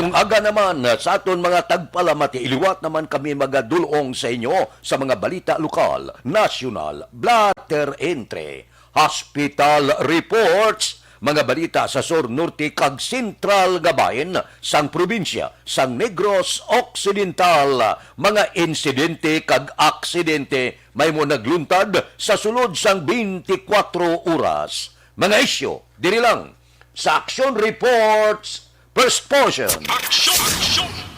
Mayong aga naman sa aton mga tagpalamati, iliwat naman kami magadulong sa inyo sa mga balita lokal, nasyonal, blatter entre, hospital reports, mga balita sa Sur Norte kag Sentral Gabayan, sang probinsya, sang Negros Occidental, mga insidente kag aksidente may mo nagluntad sa sulod sang 24 oras. Mga isyo, diri lang sa Action Reports First Portion. Aksyon!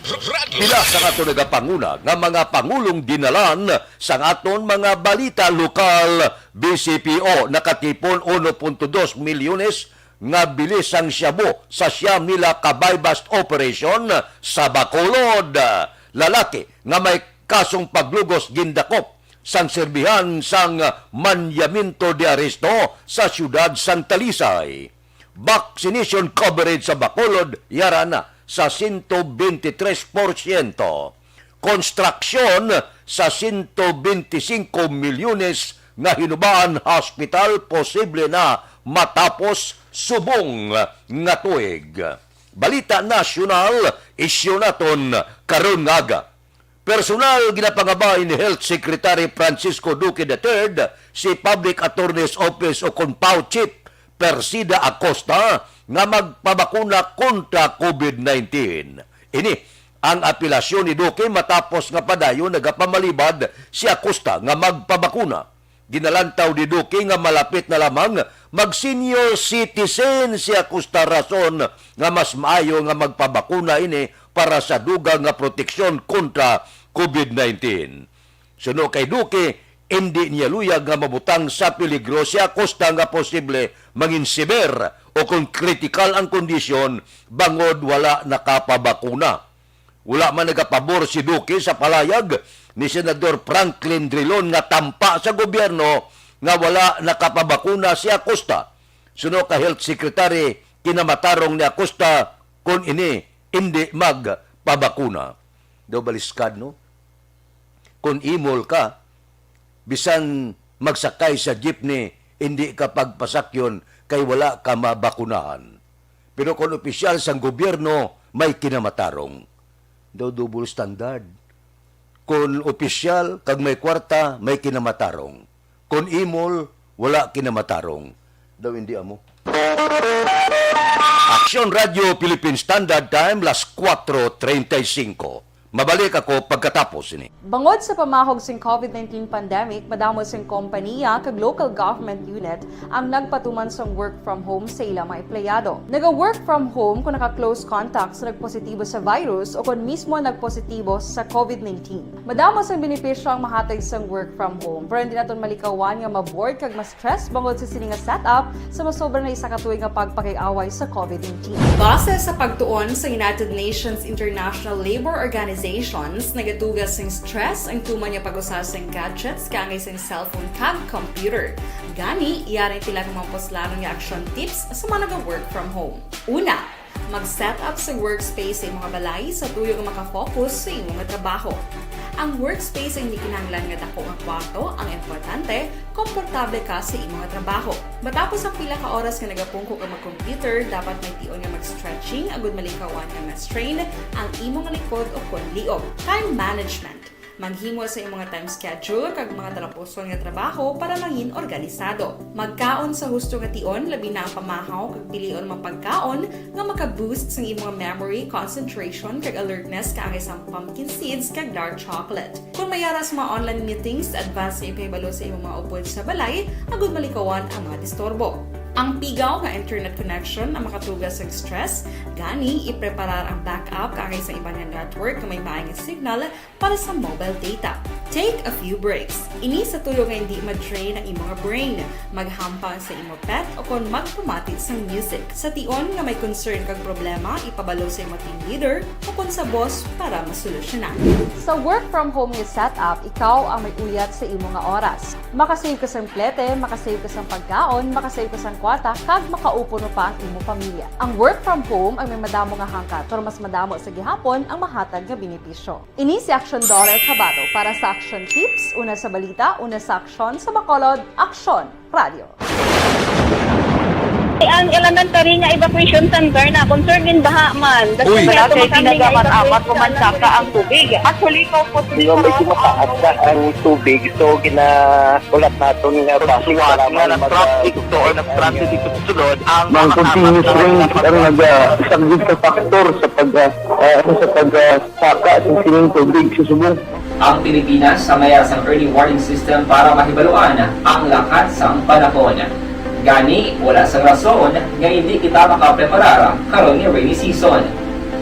Radio! Pila sa ato nagapanguna nga mga pangulong dinalan sa aton mga balita lokal, BCPO nakatipon 1.2 milyones nga bilis ang shabu sa siyam nila ka-buy-bust operation sa Bacolod. Lalaki nga may kasong paglugos gindakop sang serbihan sang manyaminto de aresto sa siyudad Santa Lisay. Vaccination coverage sa Bacolod yara na sa 123%. Construction sa 125 milyones nga hinubaan hospital posible na matapos subong nga tuig. Balita nasyonal, isyu naton karon nga aga. Personal ginapangabay ni Health Secretary Francisco Duque III si Public Attorney's Office o Conpao Chief Persida Acosta nga magpabakuna kontra COVID-19. Ini ang apelasyon ni Duque matapos nga padayon nagapamalibad si Acosta nga magpabakuna. Ginalantaw ni Duque nga malapit na lamang mag-senior citizen si Acosta rason nga mas maayo nga magpabakuna ini para sa dugang nga proteksyon kontra COVID-19. Suno kay Duque, hindi niya luyag nga mabutang sa peligro si Acosta nga posible mangin severe o kung critical ang kondisyon bangod wala nakapabakuna. Wala man nagapabor si Duque sa palayag ni Senador Franklin Drilon nga tampa sa gobyerno nga wala nakapabakuna si Acosta. Suno ka Health Secretary, kinamatarong ni Acosta kung ini hindi magpabakuna. Daw baliskad, no? Kung imol ka, bisan magsakay sa jeepney, hindi ka pagpasakyon kay wala ka mabakunahan. Pero kung opisyal sang gobyerno, may kinamatarong. Daw double standard. Kung opisyal, kag may kwarta, may kinamatarong. Kung imol, wala kinamatarong. Daw hindi amo. Action Radio Philippine Standard Time, las 4:35. Mabalik ako pagkatapos ini. Bangod sa pamahog sing COVID-19 pandemic, madamo sing kompanya kag local government unit ang nagpatuman sang work from home sa ilang mga empleyado. Naga-work from home kung naka-close contact sa nagpositibo sa virus o kung mismo nagpositibo sa COVID-19. Madamo sang benepisyo ang mahatag sang work from home, pero hindi naton malikawan nga ma-bored kag ma-stress bangod sa sini nga setup sa masobra na isa ka tuig nga pagpakiaway sa COVID-19. Base sa pagtuon sa United Nations International Labour Organization, nagatugas ng stress ang tuman niya pag-usas ng gadgets kangay sa cellphone kag computer. Gani, iyaray tila ng mga poslarong nga action tips sa mga nag-work from home. Una, mag-set up sa workspace sa mga balay sa tuyo nga makafocus sa imong trabaho. Ang workspace ay hindi kinahanglan nga dako nga kwarto, ang importante, komportable ka sa imong trabaho. Matapos ang pila ka oras nga nagapungko ka mag-computer, dapat may tion nga mag-stretching agud malikawan nga ma-strain ang imong likod o konliog. Time management. Manghimo sa imong time schedule kag mga talapuson nga trabaho para mangin organisado. Magkaon sa husto nga tion, labi na ang pamahaw kag pilion mapagkaon nga maka-boost sa imong memory, concentration kag alertness kaangay sa pumpkin seeds kag dark chocolate. Kung mayaras mga online meetings, advance sa ipahibalo sa imong mga upod sa balay, agud malikawan ang mga disturbo. Ang pigaw nga internet connection ang makatugas ng stress, gani ipreparar ang backup kaangay sa ibang network na may maayong signal para sa mobile data. Take a few breaks. Ini sa tuyo nga hindi ma-drain ang imong brain, maghampang sa imong pet o kung magpumati sa music. Sa tion nga may concern kag problema, ipabalo sa imong team leader o kung sa boss para masolusyonan. Sa work from home nga setup, ikaw ang may uyat sa imong nga oras. Makasave ka sa plete, makasave ka sa pagkaon, makasave ka sa kwata, kag makaupo no pa ang imong pamilya. Ang work from home ay may madamo nga hangkat, pero mas madamo sa gihapon ang mahatag nga benepisyo. Ini si Action Dorel Cabato para sa Action Tips, una sa balita, una sa aksyon sa Bacolod, Action Radio. Ang elementary nga evacuation center na concern din baha man. Uy. Wala Kasi pinagamat-amat kumansaka ang tubig. Actually, ko po Di ba medyo mataas na ang tubig, so ginaulat natin nga Siwat nga nag-traffic to or nag-transit dito sa sunod ang Mang continuous rain ang nag-subject sa factor sa pagsaka sa sining tubig sa subong. Ang Pilipinas sa mayas ang early warning system para mahibaluan ang lakat sa panahon. Gani, wala sa rason nga hindi kita makapreparar karon ni rainy season.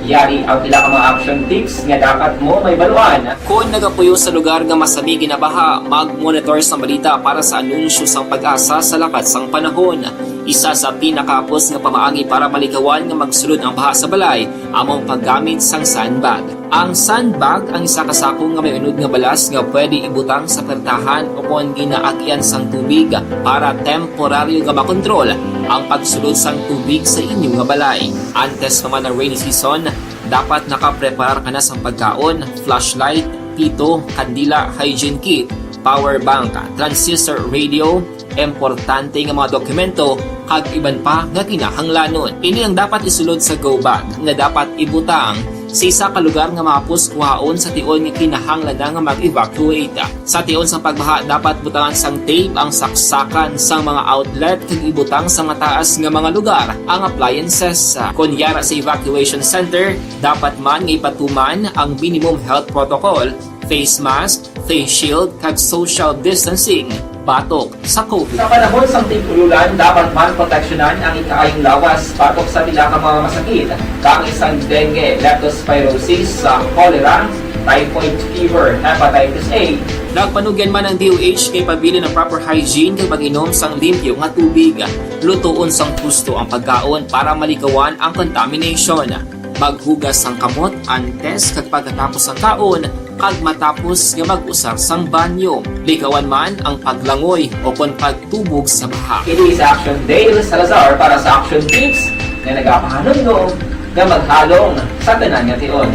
Yari ang pila ka mga action tips nga dapat mo may baluan. Kung nagapuyo sa lugar nga masabi ginabaha, mag-monitor sa balita para sa anunsyo sang pag-asa sa lakat sang panahon. Isa sa pinakapos nga pamaagi para malikawan nga magsulod ang baha sa balay, among paggamit sang sandbag. Ang sandbag ang isa kasakong nga may unod nga balas nga pwede ibutang sa pertahan upon ginaagyan sang tubig para temporaryo nga makontrol ang pagsulod sang tubig sa inyong nga balay. Antes naman ng rainy season, dapat nakapreparar ka na sang pagkaon, flashlight, pito, kandila, hygiene kit, power bank, transistor radio, importante nga mga dokumento kag iban pa nga kinahanglanon. Ini ang dapat isulod sa go bag nga dapat ibutang sa isa ka lugar nga mapus kuhaon sa tion nga kinahanglan nga mag-evacuate. Sa tion sa pagbaha dapat butangan sang tape ang saksakan sang mga outlet kag ibutang sa mga taas nga mga lugar ang appliances. Kunyara sa evacuation center, dapat man nga ipatuman ang minimum health protocol, face mask, face shield kag social distancing batok sa COVID. Sa panahon sa tigululan, dapat man proteksyonan ang ikaayong lawas batok sa pila ka mga masakit. Kang isang dengue, leptospirosis, cholera, typhoid fever, hepatitis A. Nagpanugyan man ang DOH kay pabili ng proper hygiene kay pag-inom sang limpyo nga tubig. Lutuon sang gusto ang pagkaon para malikawan ang contamination. Maghugas sang kamot antes kag pagkatapos ang kaon kag matapos nga mag-usar sang banyo. Likawan man ang paglangoy o kon pagtubog sa baha. It is Action Dale Salazar para sa Action Tips na nagapahanong nga maghalong sa tanan nga tion.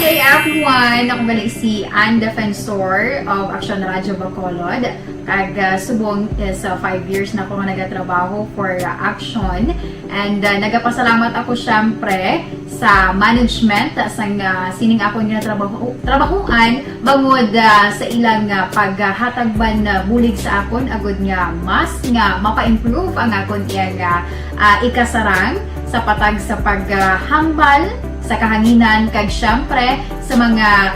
Hey everyone! Ako gali si Ann Defensor of Action Radio Bacolod. Kag subong is 5 years na ako nga nagatrabaho for Action. And nagapasalamat ako syempre sa management sang sining ako nga trabahuan bangod sa ilang paghatagban bulig sa akon agud nga mas nga mapa-improve ang akon iyang ikasarang sa patag sa paghambal sa kahanginan kag syempre sa mga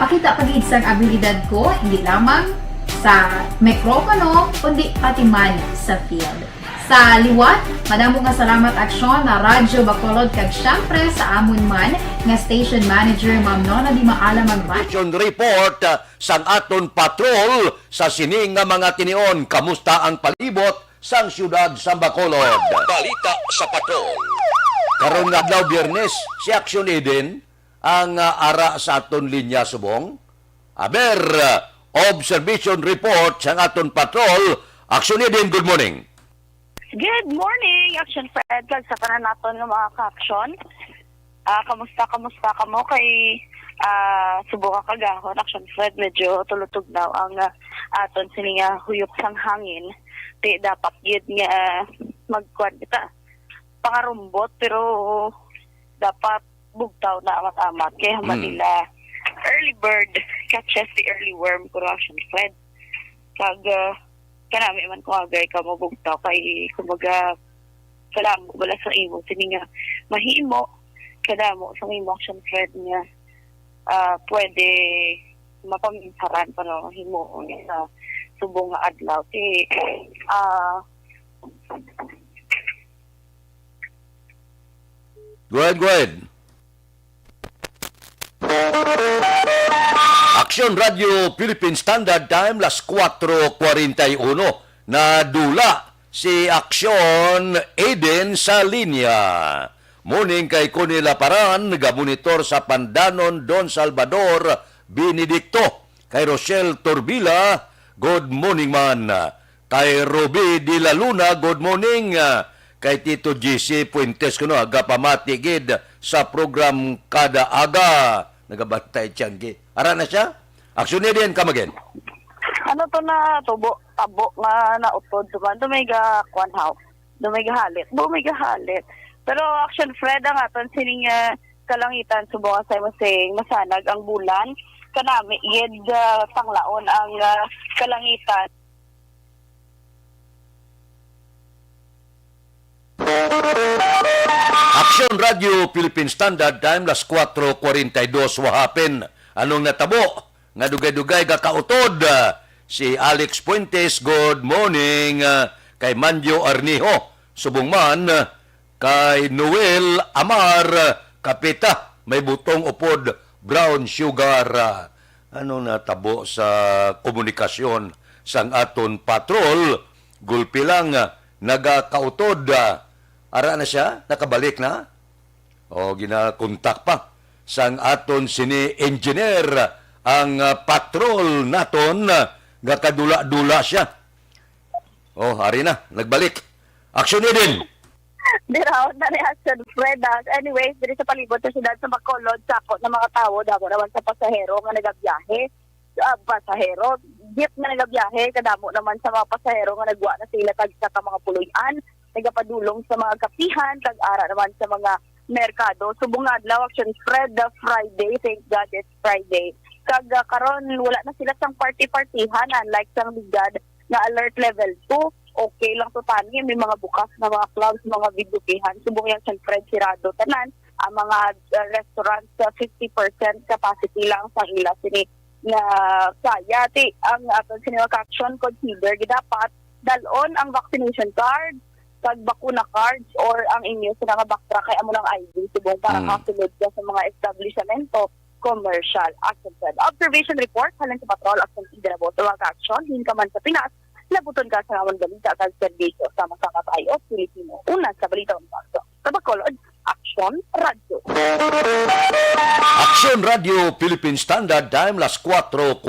pakita pagid sang abilidad ko hindi lamang sa mikropono kundi pati man sa field. Sa liwat, madamo nga salamat Aksyon na Radyo Bacolod kag syempre sa amon man nga station manager Ma'am Nona Di Maala Magbat. Action report sang aton patrol sa sining nga mga tinion. Kamusta ang palibot sang siyudad sa Bacolod? Balita sa patrol. Karon nga adlaw Biyernes, si Action Eden ang ara sa aton linya subong. Aber, observation report sang aton patrol. Action Eden, good morning. Good morning, Action Fred. Kag sa kanan naton ng mga ka-action. Kamusta ka mo kay subukan kagahon, Action Fred. Medyo tulutog daw ang aton sininga huyop sang hangin. Di dapat yun nga magkuhan kita. Pangarumbot pero dapat bugtaw na amat-amat. Kaya Manila, early bird catches the early worm, Action Fred. Kag kanami man kung agay ka mabugtaw kay kumaga kalamo wala sa imo sininga mahimo kadamo sa imo Action Fred nga pwede mapaminsaran para mahimo sa subong nga adlaw ti Go ahead. Action Radio Philippine Standard Time, las 4:41. Nadula si Action Eden sa linya. Morning kay Connie Laparan, nagabunitor sa Pandanon, Don Salvador, Benedicto. Kay Rochelle Torbila, good morning man. Kay Ruby Di La Luna, good morning. Kay Tito GC Puentes kuno aga pamatigid sa program kada aga. Nagabantay tiyanggi. Ara na siya? Aksyon din, come again. ano to na tubo tabo nga nautod duman dumayga kwanhaw dumayga halit pero action Fred ang aton sining kalangitan subong sa masing masanag ang bulan kanami yed panglaon ang kalangitan. Action Radio Philippine Standard Time las 4:42 wahapin. Anong natabo nga dugay-dugay kakautod si Alex Puentes. Good morning kay Manjo Arnijo subong man kay Noel Amar Kapita may butong upod brown sugar. Anong natabo sa komunikasyon sang aton patrol gulpi lang nagakautod. Ara na siya, nakabalik na. O ginakontak pa sang aton sini engineer ang patrol naton nga kadula-dula siya. O, hari na, nagbalik. Action din. Diraw na ni Action Fred. Anyways, diri sa palibot sa siyudad sa Bacolod, sakot na mga tao damo naman sa pasahero nga nagabiyahe. Pasahero, jeep na nagabiyahe, kadamo naman sa mga pasahero nga nagwa na sila tag sa mga puloy-an, nagapadulong sa mga kapihan, tag-ara naman sa mga merkado. Subong adlaw Action Fred, Friday, thank God it's Friday. Kag karon wala na sila sang party-partihan, unlike sang Ligad na alert level 2. Okay lang to tani, may mga bukas na mga clubs, mga videokehan. Subong yan Action Fred sirado tanan, ang mga restaurants 50% capacity lang sa ila sini na kaya ang aton sini action consider dapat dalon ang vaccination card kag bakuna cards or ang inyo sa nga backtrack kay amo ng ID subong para kasulod ka sa mga establishmento commercial. Action Fred. Observation report halin sa patrol action Idrabo sa mga action hin ka man sa Pinas labuton ka sa awan balita kag serbisyo sama-sama tayo Pilipino. Una sa balita umpakto. Sa Bacolod, Action Radio. Action Radio Philippine Standard Time las 4:44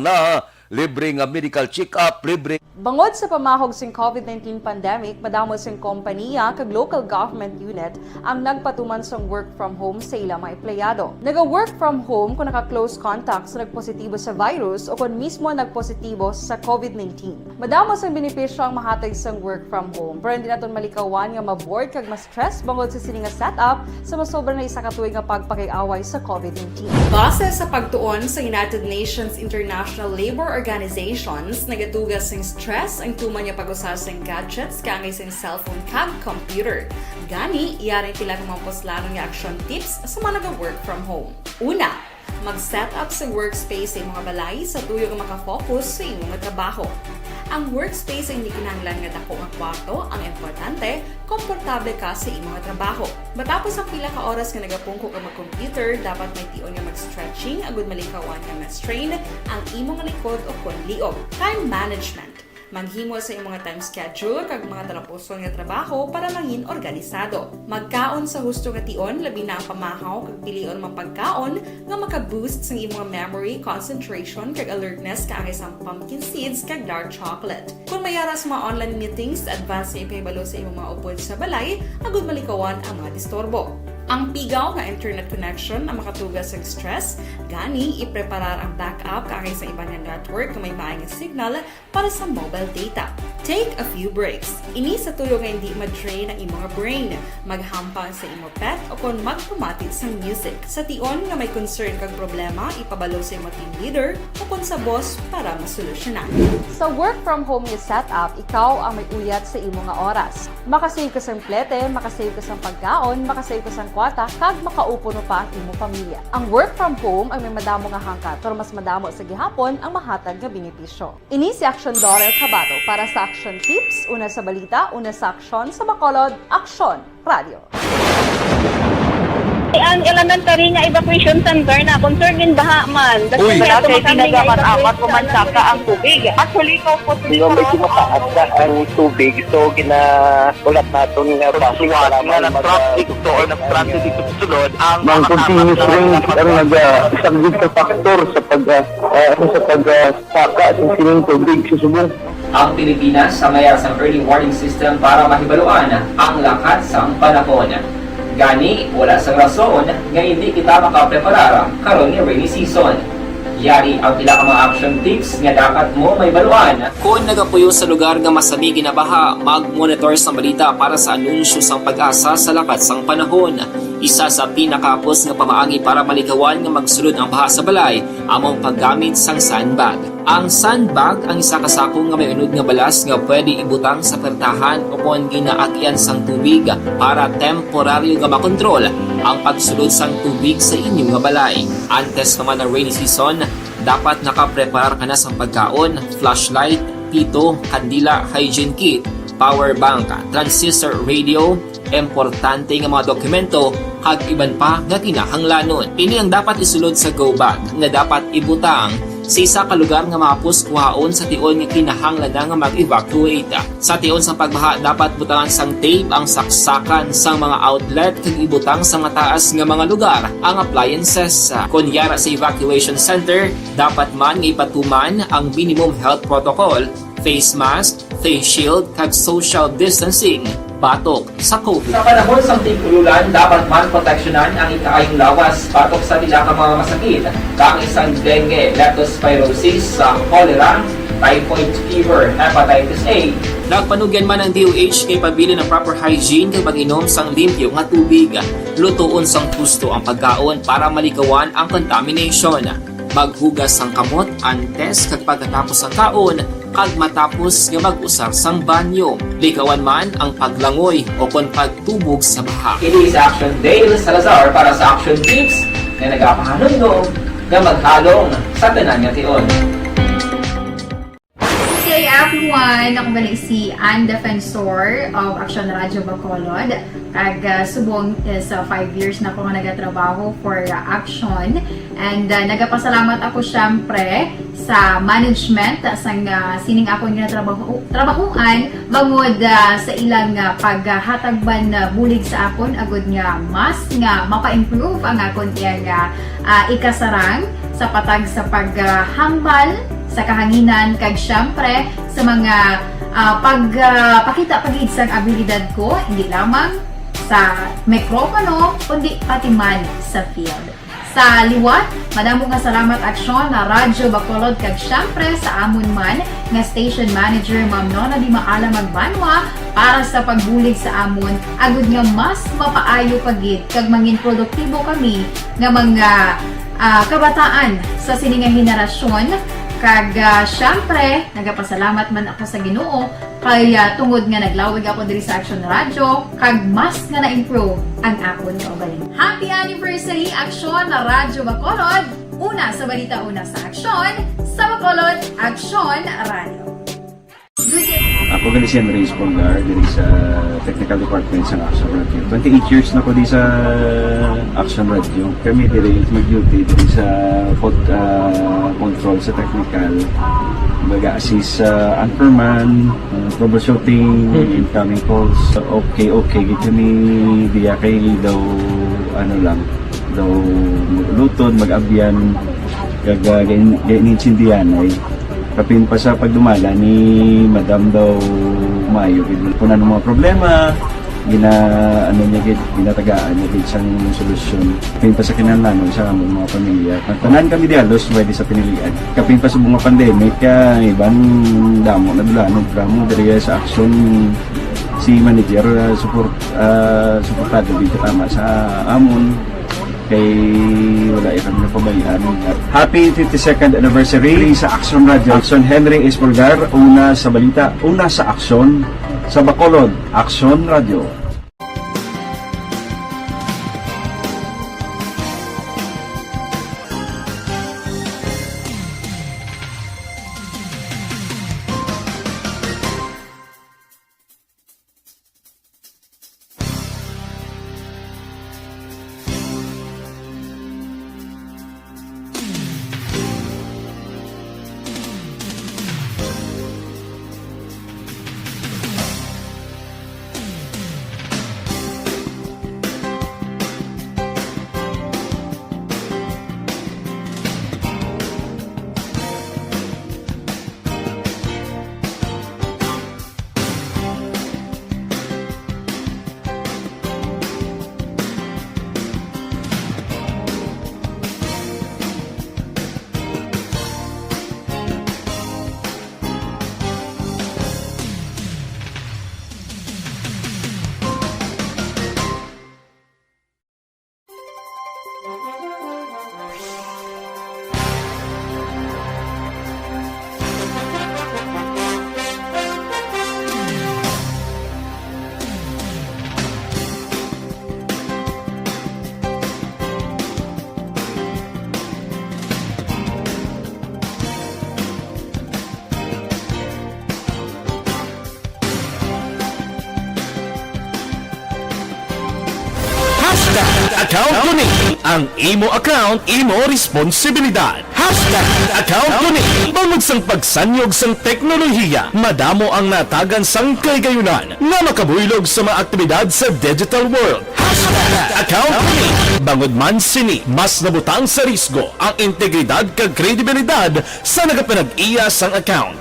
na. Libre nga medical check-up, libre. Bangod sa pamahog sing COVID-19 pandemic, madamo sing kompanya kag local government unit ang nagpatuman sang work from home sa ilang mga empleyado. Naga-work from home kung naka-close contacts na nagpositibo sa virus o kung mismo nagpositibo sa COVID-19. Madamo sang benepisyo ang mahatag sang work from home, pero hindi naton malikawan nga ma-bored kag ma-stress bangod sa sini nga setup sa masobra na isa ka tuig nga pagpakiaway sa COVID-19. Base sa pagtuon sa United Nations International Labour Organizations, nagatugas ng stress ang tuman niya pag-usas ng gadgets kangay sa cellphone kag computer. Gani, iyaring pila ng mga poslanong nga action tips sa mga nag-work from home. Una, mag-set up sa workspace sa mga balay sa tuyo nga makafocus sa imong trabaho. Ang workspace ay hindi kinahanglan nga dako nga kwarto, ang importante, komportable ka sa imong trabaho. Matapos ang pila ka oras nga nagapungko ka mag-computer, dapat may tion nga mag-stretching agud malikawan nga ma-strain ang imong likod o konliog. Time management. Maghimo sa imong time schedule kag mga talapuson nga trabaho para mangin organisado. Magkaon sa husto nga tion labi na ang pamahaw kag pilion mang pagkaon nga maka-boost sa imong memory, concentration kag alertness kaangay sa pumpkin seeds kag dark chocolate. Kung mayaras mga online meetings, advance na ipahibalo sa imong mga upod sa balay agud malikawan ang mga disturbo. Ang pigaw nga internet connection ang makatugas sa stress, gani ipreparar ang backup kaangay sa ibang network na may maayong signal para sa mobile data. Take a few breaks. Ini sa tuyo nga hindi ma-drain ang imong brain. Maghampang sa imong pet o kung magpumatid sa music. Sa tion nga may concern kag problema, ipabalo sa imong team leader o kung sa boss para masolusyonan. Sa work from home nga setup, ikaw ang may uyat sa imong nga oras. Makasave ka sa plete, makasave ka sa pagkaon, makasave ka sa kwata, kag makaupo no pa ang imong pamilya. Ang work from home ay may madamo nga hangkat, pero mas madamo sa gihapon ang mahatag nga benepisyo. Ini si Action Dorel Cabato para sa Action Tips, una sa balita, una sa aksyon sa Bacolod, Action Radio. Ang elementary nga evacuation center na concern din baha man. Uy, Kasi pinagamat-amat kumansaka ang tubig. Actually, ikaw po So, medyo mataas na ang tubig. So, ulat natin nga Siwat nga ng traffic to or ng-transit dito sa sulod ang Mang continuous rin ang nag-subject sa factor sa pagsaka at sining tubig sa subong. Ang Pilipinas sa mayas ang early warning system para mahibaluan ang lakat sang panahon. Gani, wala sang rason nga hindi kita makapreparar karon ni rainy season. Yari ang pila ka mga action tips nga dapat mo may baluan. Kung nagapuyo sa lugar nga masami ginabaha, mag-monitor sa balita para sa anunsyo sang pag-asa sa lakat sang panahon. Isa sa pinakapos nga pamaagi para malikawan nga magsulod ang baha sa balay, among paggamit sang sandbag. Ang sandbag ang isa kasako nga may unod nga balas nga pwede ibutang sa pertahan upon ginaagyan sang tubig para temporaryo nga makontrol ang pagsulod sang tubig sa inyong nga balay. Antes naman ng rainy season, dapat nakapreparar ka na sa pagkaon, flashlight, pito, kandila, hygiene kit, power bank, transistor radio, importante nga mga dokumento, kag iban pa nga kinahanglanon. Ini ang dapat isulod sa go bag nga dapat ibutang sa isa ka lugar nga mapus kuhaon sa tion nga kinahanglan nga mag-evacuate. Sa tion sa pagbaha dapat butangan sang tape ang saksakan sang mga outlet kag ibutang sa mataas nga mga lugar ang appliances. Kunyara sa evacuation center, dapat man nga ipatuman ang minimum health protocol, face mask, face shield kag social distancing batok sa COVID. Sa panahon sa tig-ululan, dapat man proteksyonan ang ikaayong lawas batok sa pila ka mga masakit, kang isang dengue, leptospirosis, cholera, typhoid fever, hepatitis A. Nagpanugyan man ang DOH kay pabili ng proper hygiene kay pag-inom sang limpyo nga tubig. Lutuon sang gusto ang pagkaon para malikawan ang contamination. Maghugas sang kamot antes kag pagkatapos ang kaon, kag matapos nga mag-usar sang banyo. Likawan man ang paglangoy o kon pagtubog sa baha. It is Action Dale Salazar para sa Action Tips na nagapahanundong nga maghalong sa tanan nga tion. Hey everyone! Ako galing si Ann Defensor of Action Radyo Bacolod. Kag subong is 5 years na ako nga nagatrabaho for Action. And nagapasalamat ako syempre sa management sang sining ako nga trabahuan bangod sa ilang paghatagban bulig sa akon agud nga mas nga mapa-improve ang akon nga ikasarang sa patag sa paghambal sa kahanginan kag syempre sa mga pakita pagid sang abilidad ko hindi lamang sa mikropono kundi pati man sa field. Sa liwat, madamo nga salamat Aksyon na Radyo Bacolod kag syempre sa amon man nga station manager Ma'am Nona Di Maala Magbanwa para sa pagbulig sa amon agud nga mas mapaayo pagid kag mangin produktibo kami nga mga kabataan sa sining nga henerasyon. Kag syempre, nagapasalamat man ako sa Ginoo kay tungod nga naglawig ako diri sa Action Radio kag mas nga na-improve ang akon nga ugaling. Happy anniversary Action na Radyo Bacolod! Una sa balita, una sa Action, sa Bacolod, Action Radio. Ako gali si Henry Espolgar diri sa Technical Department sa Action Radio. 28 years na ko di sa Action Radio. Kami diri mag-duty diri sa control sa technical. Mag-assist sa anchorman, troubleshooting, incoming calls. Okay, gitu ni diya kay daw lutod, mag-abyan, ganinsindihan ay kapin pa sa pagdumala ni Madam daw Mayo punan ng mga problema ginatagaan niya isang solusyon kapin pa sa kinahanglan sa among mga pamilya tanan kami dialos pwede sa pinilian kapin pa sa mga pandemic ibang damo na dulanon programo diri sa Action si manager suportado dito tama sa amon kay wala kami napabayaan. Happy 52nd anniversary sa Action Radio. Action Henry Espolgar, una sa balita, una sa Action, sa Bacolod, Action Radio. Account ko ni ang imo account, imo responsibilidad. Account ko ni bangod sang pagsanyog sang teknolohiya, madamo ang natagan sang kaygayunan nga makabuylog sa mga aktibidad sa digital world. Account ko ni bangod man sini mas nabutang sa risgo ang integridad kag kredibilidad sa nagapanag-iya sang account.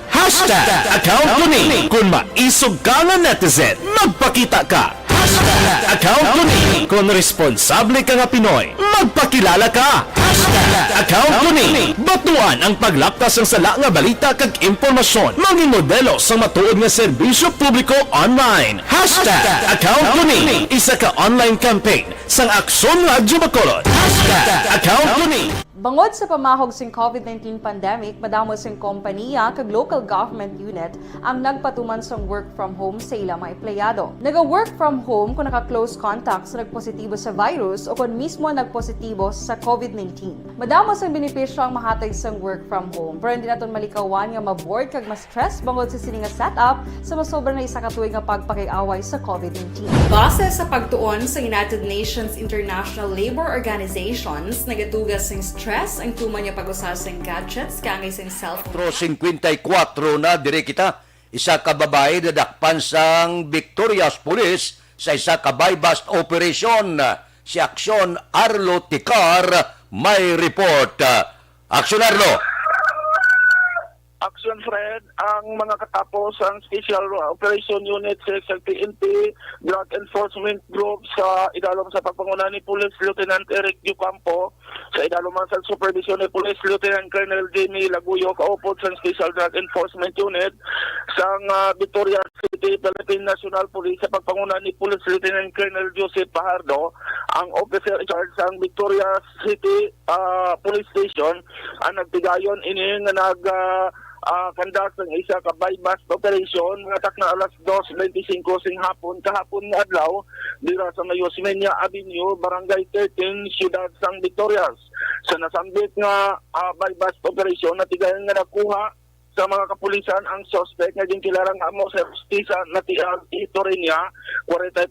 Account ko ni kung maisog ka nga netizen, magpakita ka. Account ko ni kung responsable ka nga Pinoy, magpakilala ka. Account ko ni batuan ang paglaptas ng sala nga balita kag impormasyon, manging modelo sa matuod nga serbisyo publiko online. Account ko ni isa ka online campaign sang Aksyon Radyo Bacolod. Account ko ni Bangod sa pamahog sing COVID-19 pandemic, madamo sing kompanya kag local government unit ang nagpatuman sang work from home sa ilang mga empleyado. Naga-work from home kung naka-close contacts na nagpositibo sa virus o kung mismo nagpositibo sa COVID-19. Madamo sang benepisyo ang mahatag sang work from home, pero hindi naton malikawan nga maboard kag ma-stress bangod sa sini nga setup sa masobra na isa ka tuig nga pagpakiaway sa COVID-19. Base sa pagtuon sa United Nations International Labour Organizations, nagatugas sing stress ang tuman niya pag-usasang gadgets kangay sing cellphone. 54 na dire kita, isa ka babae dadakpan sang Victoria's Police sa isa ka buy-bust operation. Si Aksyon Arlo Ticar may report. Aksyon Arlo. Action Fred, ang mga katapos ang Special Operation Unit sa PNP Drug Enforcement Group sa idalom sa pagpanguna ni Police Lieutenant Eric Ducampo, sa idalom sa supervision ni Police Lieutenant Colonel Jimmy Laguyo, kaupod sa Special Drug Enforcement Unit sang Victoria City, Philippine National Police, sa pagpanguna ni Police Lieutenant Colonel Joseph Pajardo, ang officer in charge sa Victoria City Police Station, ang nagtigayon ini nga kandas ng isa ka buy-bust operation nga tak na alas 2:25 sing hapon kahapon nga adlaw dira sa Mayosmeña Avenue, Barangay 13, Ciudad San Victorias. Sa nasambit nga buy-bust operation na tigayon nga nakuha sa mga kapulisan ang suspect nga ginkilarang amo sa Justicia na Itorinia, 44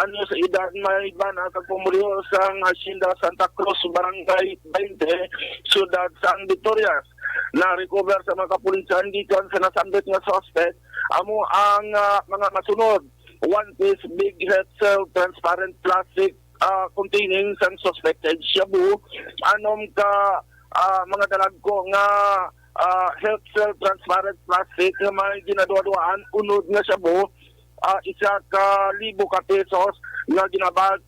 anyos sa edad, may bana kag pumulyo sa Hacienda Santa Cruz, Barangay 20, Ciudad San Victorias. Na-recover sa mga kapulisan gikan sa nasambit nga suspect amo ang mga masunod: 1 piece big head cell transparent plastic containing some suspected shabu, anom ka mga dalagko nga health cell transparent plastic nga may ginaduwa-duwaan unod nga shabu, isa ka libo ka pesos nga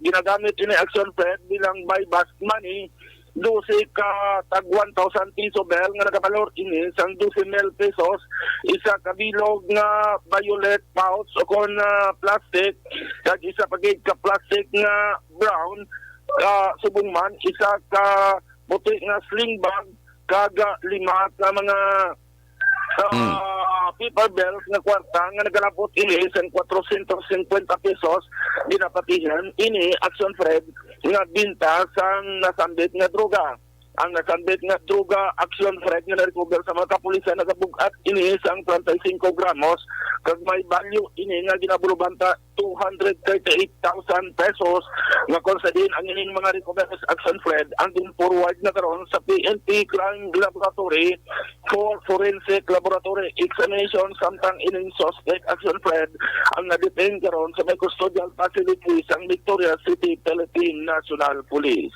ginagamit ini Action Fred bilang buy-bust money. 12 ka tag 1,000 piso bel nga nagabalor ini sang 12,000 pesos, isa ka bilog nga violet pouch o kon plastic, kag isa pagid ka plastic nga brown subong man, isa ka puti nga sling bag, kag 5 ka mga paper bells nga kwarta nga nagalabot ini sa 450 pesos, ginapatihan ini Action Fred nga binta sang nasambit nga droga. Ang nasambit nga droga Action Fred nga na-recover sa mga kapulisan nagabugat ini sang 35 gramos, kag may value ini nga ginabulubanta 238,000 pesos nga konsadin ang ining mga recovered Action Fred ang din-forward na karon sa PNP Crime Laboratory for Forensic Laboratory Examination samtang ining suspect Action Fred ang na-detain karon sa may custodial facility sa Victoria City, Philippine National Police.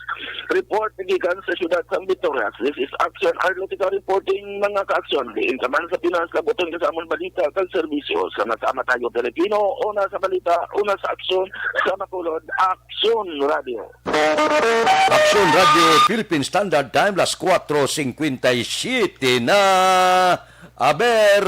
Report gikan sa Ciudad San Victorias. This is Action Arlotica reporting mga ka-aksyon. Diin ka man sa Pinas, labuton ka sa among balita kag serbisyo. Sama-sama tayo Pilipino, una sa balita, una sa aksyon, sa makulod, Aksyon Radio. Aksyon Radio Philippine Standard Time, las 4:57 na. Aber,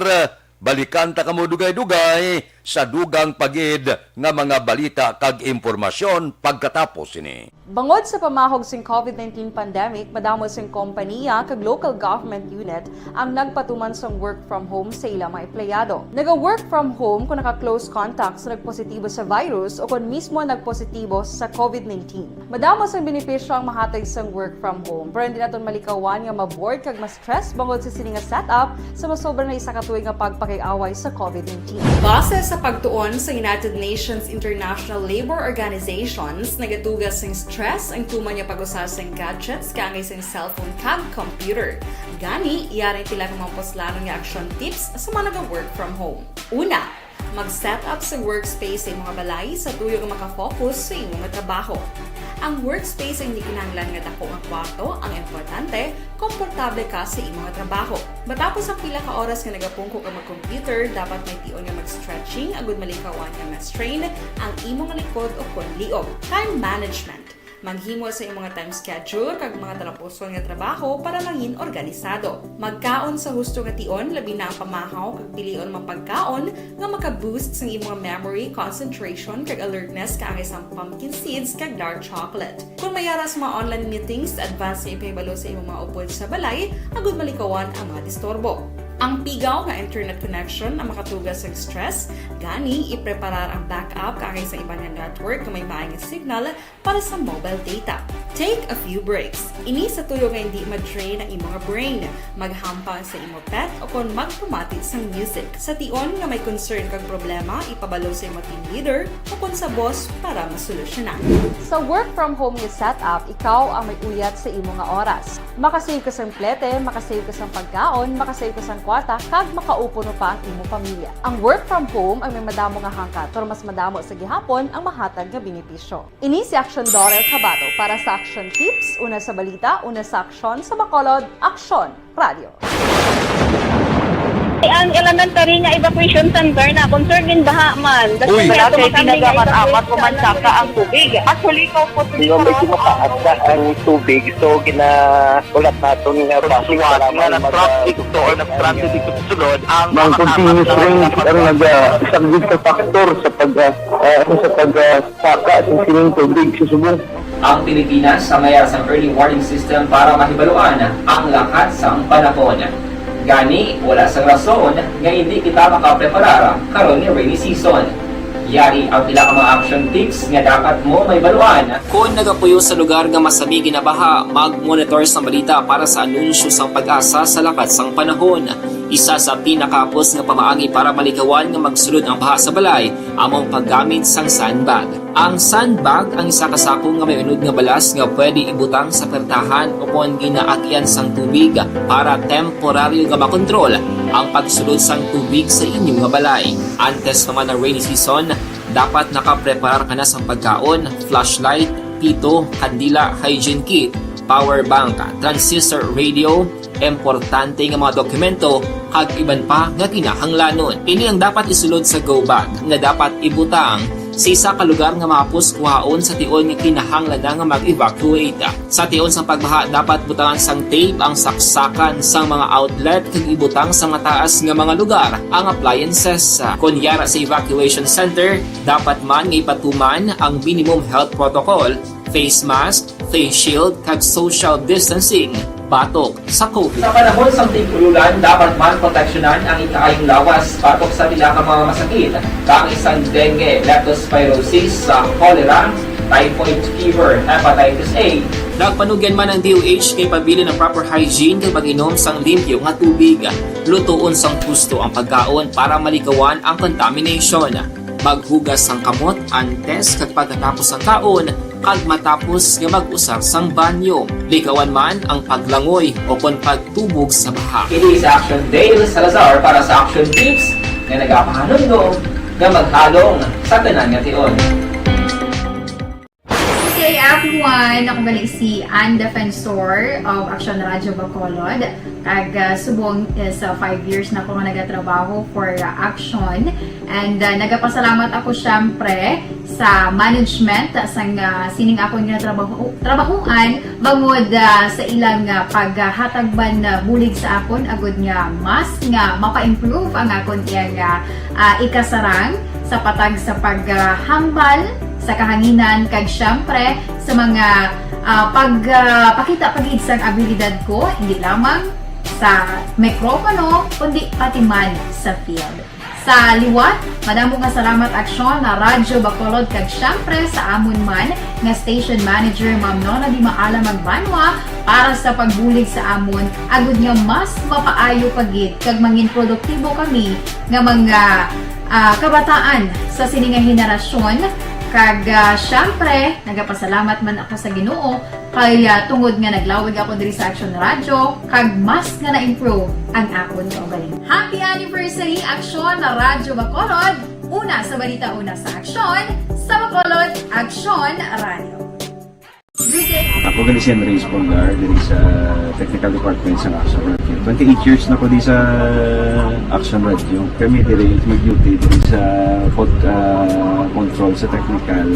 balikan ta kamo dugay-dugay sa dugang pagid nga mga balita kag impormasyon pagkatapos ini. Bangod sa pamahog sing COVID-19 pandemic, madamo sing kompanya kag local government unit ang nagpatuman sang work from home sa ilang mga empleyado. Naga-work from home kung naka-close contacts na nagpositibo sa virus o kung mismo nagpositibo sa COVID-19. Madamo sang benepisyo ang mahatag sang work from home, pero hindi naton malikawan nga maboard kag ma-stress bangod sa sini nga setup sa masobra na isa ka tuig nga pagpakiaway sa COVID-19. Base sa sa pagtuon sa United Nations International Labour Organizations, nagatugas ng stress ang tuman niya pag-usar sa gadgets kangay sa cellphone kag computer. Gani, iyaring pila ng mga poslano nga action tips sa mga nag-work from home. Una, mag-set up sa workspace sa mga balay sa tuyo nga makafocus sa imong trabaho. Ang workspace ay hindi kinahanglan nga dako nga kwarto, ang importante, komportable ka sa imong trabaho. Matapos ang pila ka oras nga nagapungko ka mag-computer, dapat may tion nga mag-stretching agud malikawan nga ma-strain ang imong likod o konliog. Time management. Maghimo sa imong time schedule kag mga tarapuson nga trabaho para maging organisado. Magkaon sa husto nga tion, labi na ang pamahaw kag pilion mapagkaon nga maka-boost sa imong memory, concentration kag alertness kaangay sa pumpkin seeds kag dark chocolate. Kung mayara sa mga online meetings, advance nga ipahibalo sa imong mga upod sa balay, agud malikawan ang mga disturbo. Ang pigaw nga internet connection ang makatugas sa stress, gani ipreparar ang backup kaangay sa ibang network na may maayong signal para sa mobile data. Take a few breaks. Ini sa tuyo nga hindi ma-drain ang imong brain, maghampang sa imong pet o kung magpumati sa music. Sa tion nga may concern kag problema, ipabalo sa imong team leader o kung sa boss para masolusyonan. Sa work from home nga setup, ikaw ang may uyat sa imong nga oras. Makasave ka sa plete, makasave ka sa pagkaon, makasave ka sa kwarta, kag makaupo no pa ang imong pamilya. Ang work from home ay may madamo nga hangkat, pero mas madamo sa gihapon ang mahatag nga benepisyo. Ini si Action Dorel Cabato para sa Action Tips, una sa balita, una sa aksyon sa Bacolod, Action Radio. Ang elementary nga evacuation center na concerned din baha man. Uy! Kaya pinagamat-amat kumansaka ang tubig. Actually, ikaw po Hindi mo medyo mataas na ang tubig. So, ulat natin nga Pasuwat nga ng traffic to or nag-traffic dito sa sulod ang Mga continuous rain ang isang good factor sa pagsaka at sining tubig sa subong. Ang Pilipinas sa mayas ang early warning system para mahibaluan ang lakat sa panahon. Gani, wala sang rason nga hindi kita makapreparar karon ni rainy season. Yari ang pila ka mga action tips nga dapat mo may baluan. Kung nagapuyo sa lugar nga masabi ginabaha, mag-monitor sa balita para sa anunsyo sang pag-asa sa lakat sang panahon. Isa sa pinakapos nga pamaagi para malikawan nga magsulod ang baha sa balay, among paggamit sang sandbag. Ang sandbag ang isa ka sako nga may unod nga balas nga pwede ibutang sa pertahan o kung ginaakyan sang tubig para temporaryo nga makontrol ang pagsulod sang tubig sa inyong nga balay. Antes naman ng rainy season, dapat nakapreparar ka na sang pagkaon, flashlight, pito, kandila, hygiene kit, power bank, transistor radio, importante nga mga dokumento kag iban pa nga kinahanglanon. Ini ang dapat isulod sa go bag nga dapat ibutang sa isa ka lugar nga mapus kuhaon sa tion nga kinahanglan nga mag-evacuate. Sa tion sa pagbaha dapat butangan sang tape ang saksakan sang mga outlet kag ibutang sa mataas nga mga lugar ang appliances. Kunyara sa evacuation center, dapat man nga ipatuman ang minimum health protocol, face mask, face shield kag social distancing. Batok sa COVID. Sa panahon sa tig-ululan, dapat man proteksyonan ang ikaayong lawas batok sa pila ka mga masakit, kang isang dengue, leptospirosis, cholera, typhoid fever, hepatitis A. Nagpanugyan man ang DOH kay pabili ng proper hygiene kay pag-inom sang limpyo nga tubig. Lutuon sang gusto ang pagkaon para malikawan ang contamination. Maghugas sang kamot antes kag pagkatapos ang kaon kag matapos nga mag-usar sang banyo. Likawan man ang paglangoy o kon pagtubog sa baha. Kini sa Action Dale Salazar para sa Action Tips nga nagapahanundong nga maghalong sa tanan nga tion. Hey everyone! Ako gali si Ann Defensor of Action Radio Bacolod. Kag subong is 5 years na ako nga nagatrabaho for Action. And nagapasalamat ako syempre sa management sang sining ako nga trabahuan bangod sa ilang paghatagban na bulig sa akon agud nga mas nga mapa-improve ang akon nga ikasarang sa patag sa paghambal sa kahanginan kag syempre sa mga pagpakita pagid sang abilidad ko hindi lamang sa mikropono kundi pati man sa field. Sa liwat, madamo nga salamat Aksyon na Radyo Bacolod kag syempre sa amon man nga station manager Ma'am Nona Di Maala Magbanwa para sa pagbulig sa amon agud nga mas mapaayo pagid kag mangin produktibo kami nga mga kabataan sa sininga henerasyon. Kag syempre, nagapasalamat man ako sa Ginoo kay tungod nga naglawig ako diri sa Action Radio kag mas nga na-improve ang akon kaugalingon. Happy anniversary Action Radio Bacolod! Una sa balita, una sa Action, sa Bacolod, Action Radio. Ako gali si Henry Espolgar diri sa Technical Department sa Action Radio. 28 years na ko di sa Action Radio. Kami diri mag-duty diri sa control sa technical.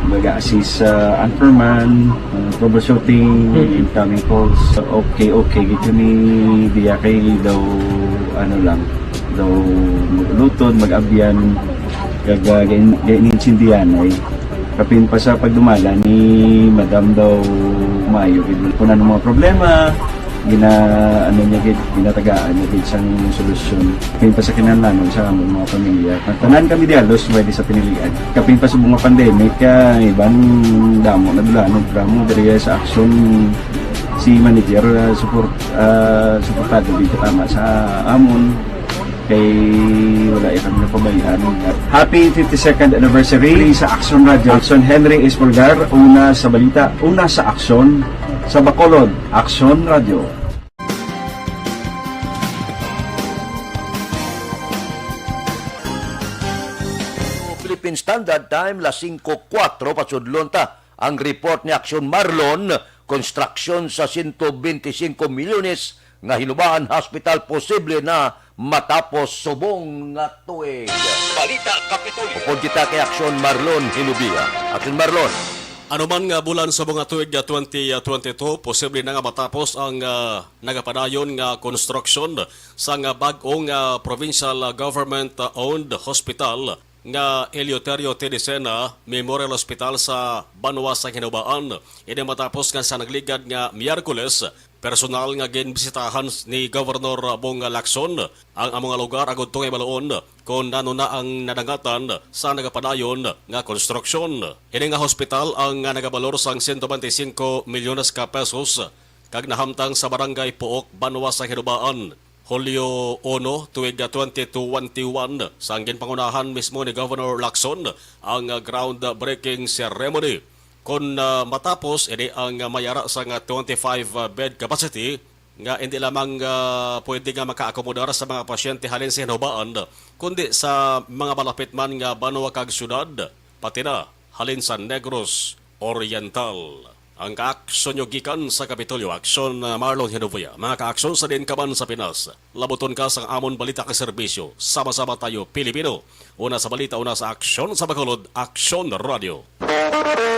Mag-assist sa anchorman, troubleshooting, incoming calls. Okay. Gito ni diya kay daw daw lutod, mag-abyan, ganinsindihan ay kapin pa sa pagdumala ni Madam daw Mayo. Kung ano mga problema, ginatagaan niya isang solusyon. Kapin pa sa kinalanon sa among mga pamilya. Tanan kami dialos, pwede sa pinilian. Kapin pa sa mga pandemic, ibang damo na dulanon, dramo, diri sa action si manager, suportado dito tama sa amon. Kay wala ikang napabayaan. Happy 52nd anniversary sa Action Radio. Action Henry Espolgar, una sa balita, una sa aksyon, sa Bacolod, Action Radio. Philippine Standard Time, las 5:04 pasudlon ta. Ang report ni Action Marlon, construction sa 125 milyones nga hinubaan hospital posible na matapos subong nga tuig. Balita Kapitolyo. Upod kita kay Action Marlon Hinubia. Action Marlon. Ano man nga bulan sa mga tuig 2022, posible na nga matapos ang nagapadayon nga construction sa nga bag-ong provincial government-owned hospital nga Eleuterio T. Dicena Memorial Hospital sa Banwa sa Hinubaan. Ini matapos nga sa nagligad nga Miyerkules, personal nga ginbisitahan ni Governor Bong Lacson ang among lugar agud tungay baloon kung nano na ang nadangatan sa nagapadayon nga construction. Ini nga hospital ang nagabalor sang 125 milyones ka pesos kag nahamtang sa barangay Puok, Banwa sa Hinubaan. Hulyo 1, tuig 2021, sa ginpangunahan mismo ni Governor Lacson ang groundbreaking ceremony. Kung matapos, ini ang mayara sa 25-bed capacity nga hindi lamang pwede nga makaakomodar sa mga pasyente halin sa Hinubaan, kundi sa mga malapit man nga Banwa kag syudad, pati na halin sa Negros Oriental. Ang kaaksyon nyo gikan sa Kapitolyo, Aksyon Marlon Hinubia. Mga kaaksyon sa din kaman sa Pinas. Labuton ka sa amon balita ka serbisyo. Sama-sama tayo, Pilipino. Una sa balita, una sa Aksyon sa Bacolod, Aksyon Radio.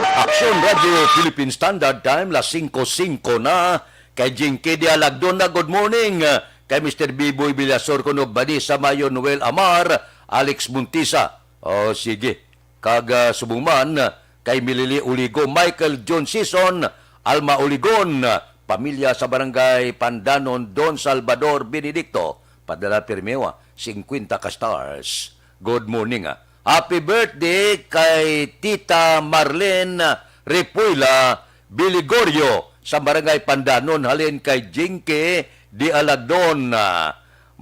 Action Radio Philippine Standard Time, las 5:05 na. Kay Jinky Dialagdon na good morning. Kay Mr. Biboy Villasor kunog bani sa Mayo Noel Amar, Alex Muntisa. O sige, kag subungman kay Milili Uligo, Michael John Sison, Alma Uligon, pamilya sa barangay Pandanon, Don Salvador Benedicto, padala pirmewa, 50 ka stars. Good morning. Happy birthday kay Tita Marlene Repuila Biligorio sa barangay Pandanon, halin kay Jinky Di Alagdon.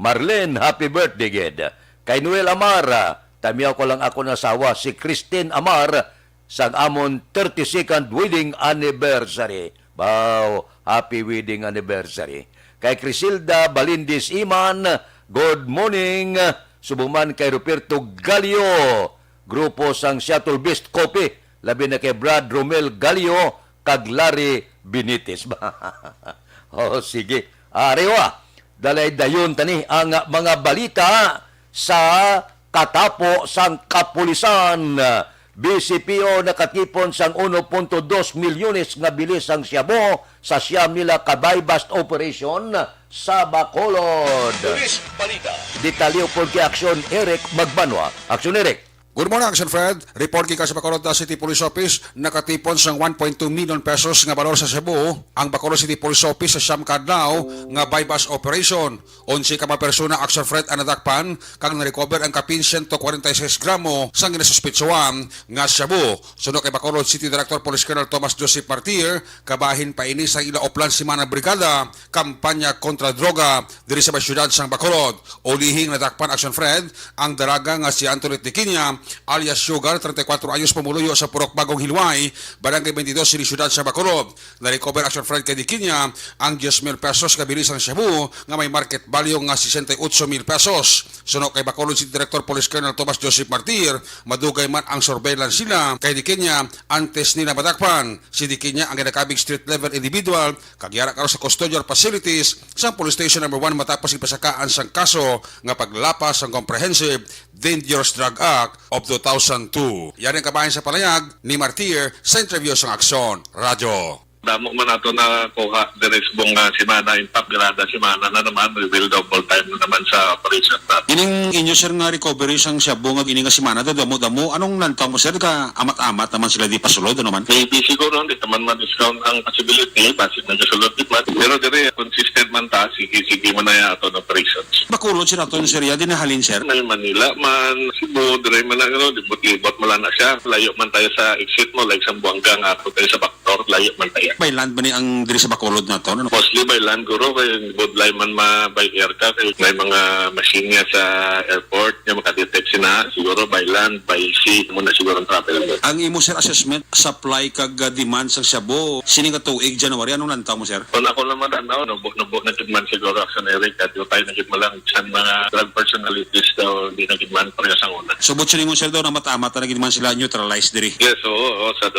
Marlene, happy birthday, ged. Kay Noel Amar, tamiyaw ko lang ako nasawa, si Christine Amar, sa amon 32nd wedding anniversary. Wow, happy wedding anniversary. Kay Crisilda Balindis Iman, good morning. Subuman kay Ruperto Galio, grupo sang Seattle Beast Coffee, labi na kay Brad Romel Galio, kag Larry Benitez. Oh, sige. Arewa, dalay dayon tani ang mga balita sa katapo sang kapulisan. BCPO nakatipon sang 1.2 milyones nga bilis ang Siabo sa siyam nila kabay-bust operation sa Bacolod. Police Balita. Detalyo po kay Aksyon Eric Magbanwa. Aksyon Eric. Good morning, Action Fred. Report kika sa Bacolod City Police Office, nakatipon sang 1.2 million pesos nga balor sa Cebu. Ang Bacolod City Police Office sa Siyam Kadlaw nga bypass operation. 11 ka mga persona, Action Fred, ang natakpan, kang na-recover ang kapin 146 gramo sang ginasuspitsuan nga Cebu. Sunod kay Bacolod City Director Police Colonel Thomas Joseph Martir, kabahin pa ini sa ila Oplan Simana Brigada, kampanya kontra droga diri sa syudad sang Bacolod. Ulihing natakpan, Action Fred, ang daraga nga si Antoinette Diquinia alias Sugar, 34 anyos, pumuluyo sa Purok Bagong Hilway, Barangay 22, Sili Ciudad sa Bacolod. Na-recover, Action Fred, kay Diquinia ang 10,000 pesos kabilis ang Cebu nga may market value nga 68,000 pesos. Sunod kay Bacolod City Director Police Colonel Thomas Joseph Martir, madugay man ang surveillance sila kay Diquinia antes nila matakpan. Si Diquinia ang ginakabig street level individual kagyara karo sa custodial facilities sa Police Station No. 1 matapos ipasakaan sang kaso nga paglapas ang Comprehensive Dangerous Drug Act of 2002. Yan ang kabahin sa palayag ni Martir sa interview sa Aksyon Radyo. Damo man nato na kuha diretso bong simana impact grada simana na naman we will double time na naman sa operation natin. Ining inyo sir nga recovery sang Cebu nga ini nga simana damo anong nantaw mo sir ka amat-amat naman sila di pasulod naman. Maybe siguro hindi naman ma-discount ang possibility basit na kasulod man. Pero dire consistent man ta sige man na ato na operations. Bakulod sir ato sir ya dinahalin sir. May Manila man Cebu dire man ano libot-libot mo lang na siya. Layo man tayo sa exit mo like sa Buanga nga ato tayo sa backdoor layo man tayo. By land ba ni ang diri sa Bacolod na to? No? Mostly by land guro kay budlay man by air ka kay may mga machine nga sa airport nga makadetect sina siguro by land by sea mo na siguro ang travel. Ang imo sir assessment supply kag demand sa Cebu sini nga tuig January anong lantaw mo sir? Kung ako naman nubok na man siguro Action Eric at yung tayo naging malang sa mga drug personalities daw di naging man pareha sa una. Subot sila mo sir daw na mata-mata na naging man sila neutralized diri. Yes, oo, sa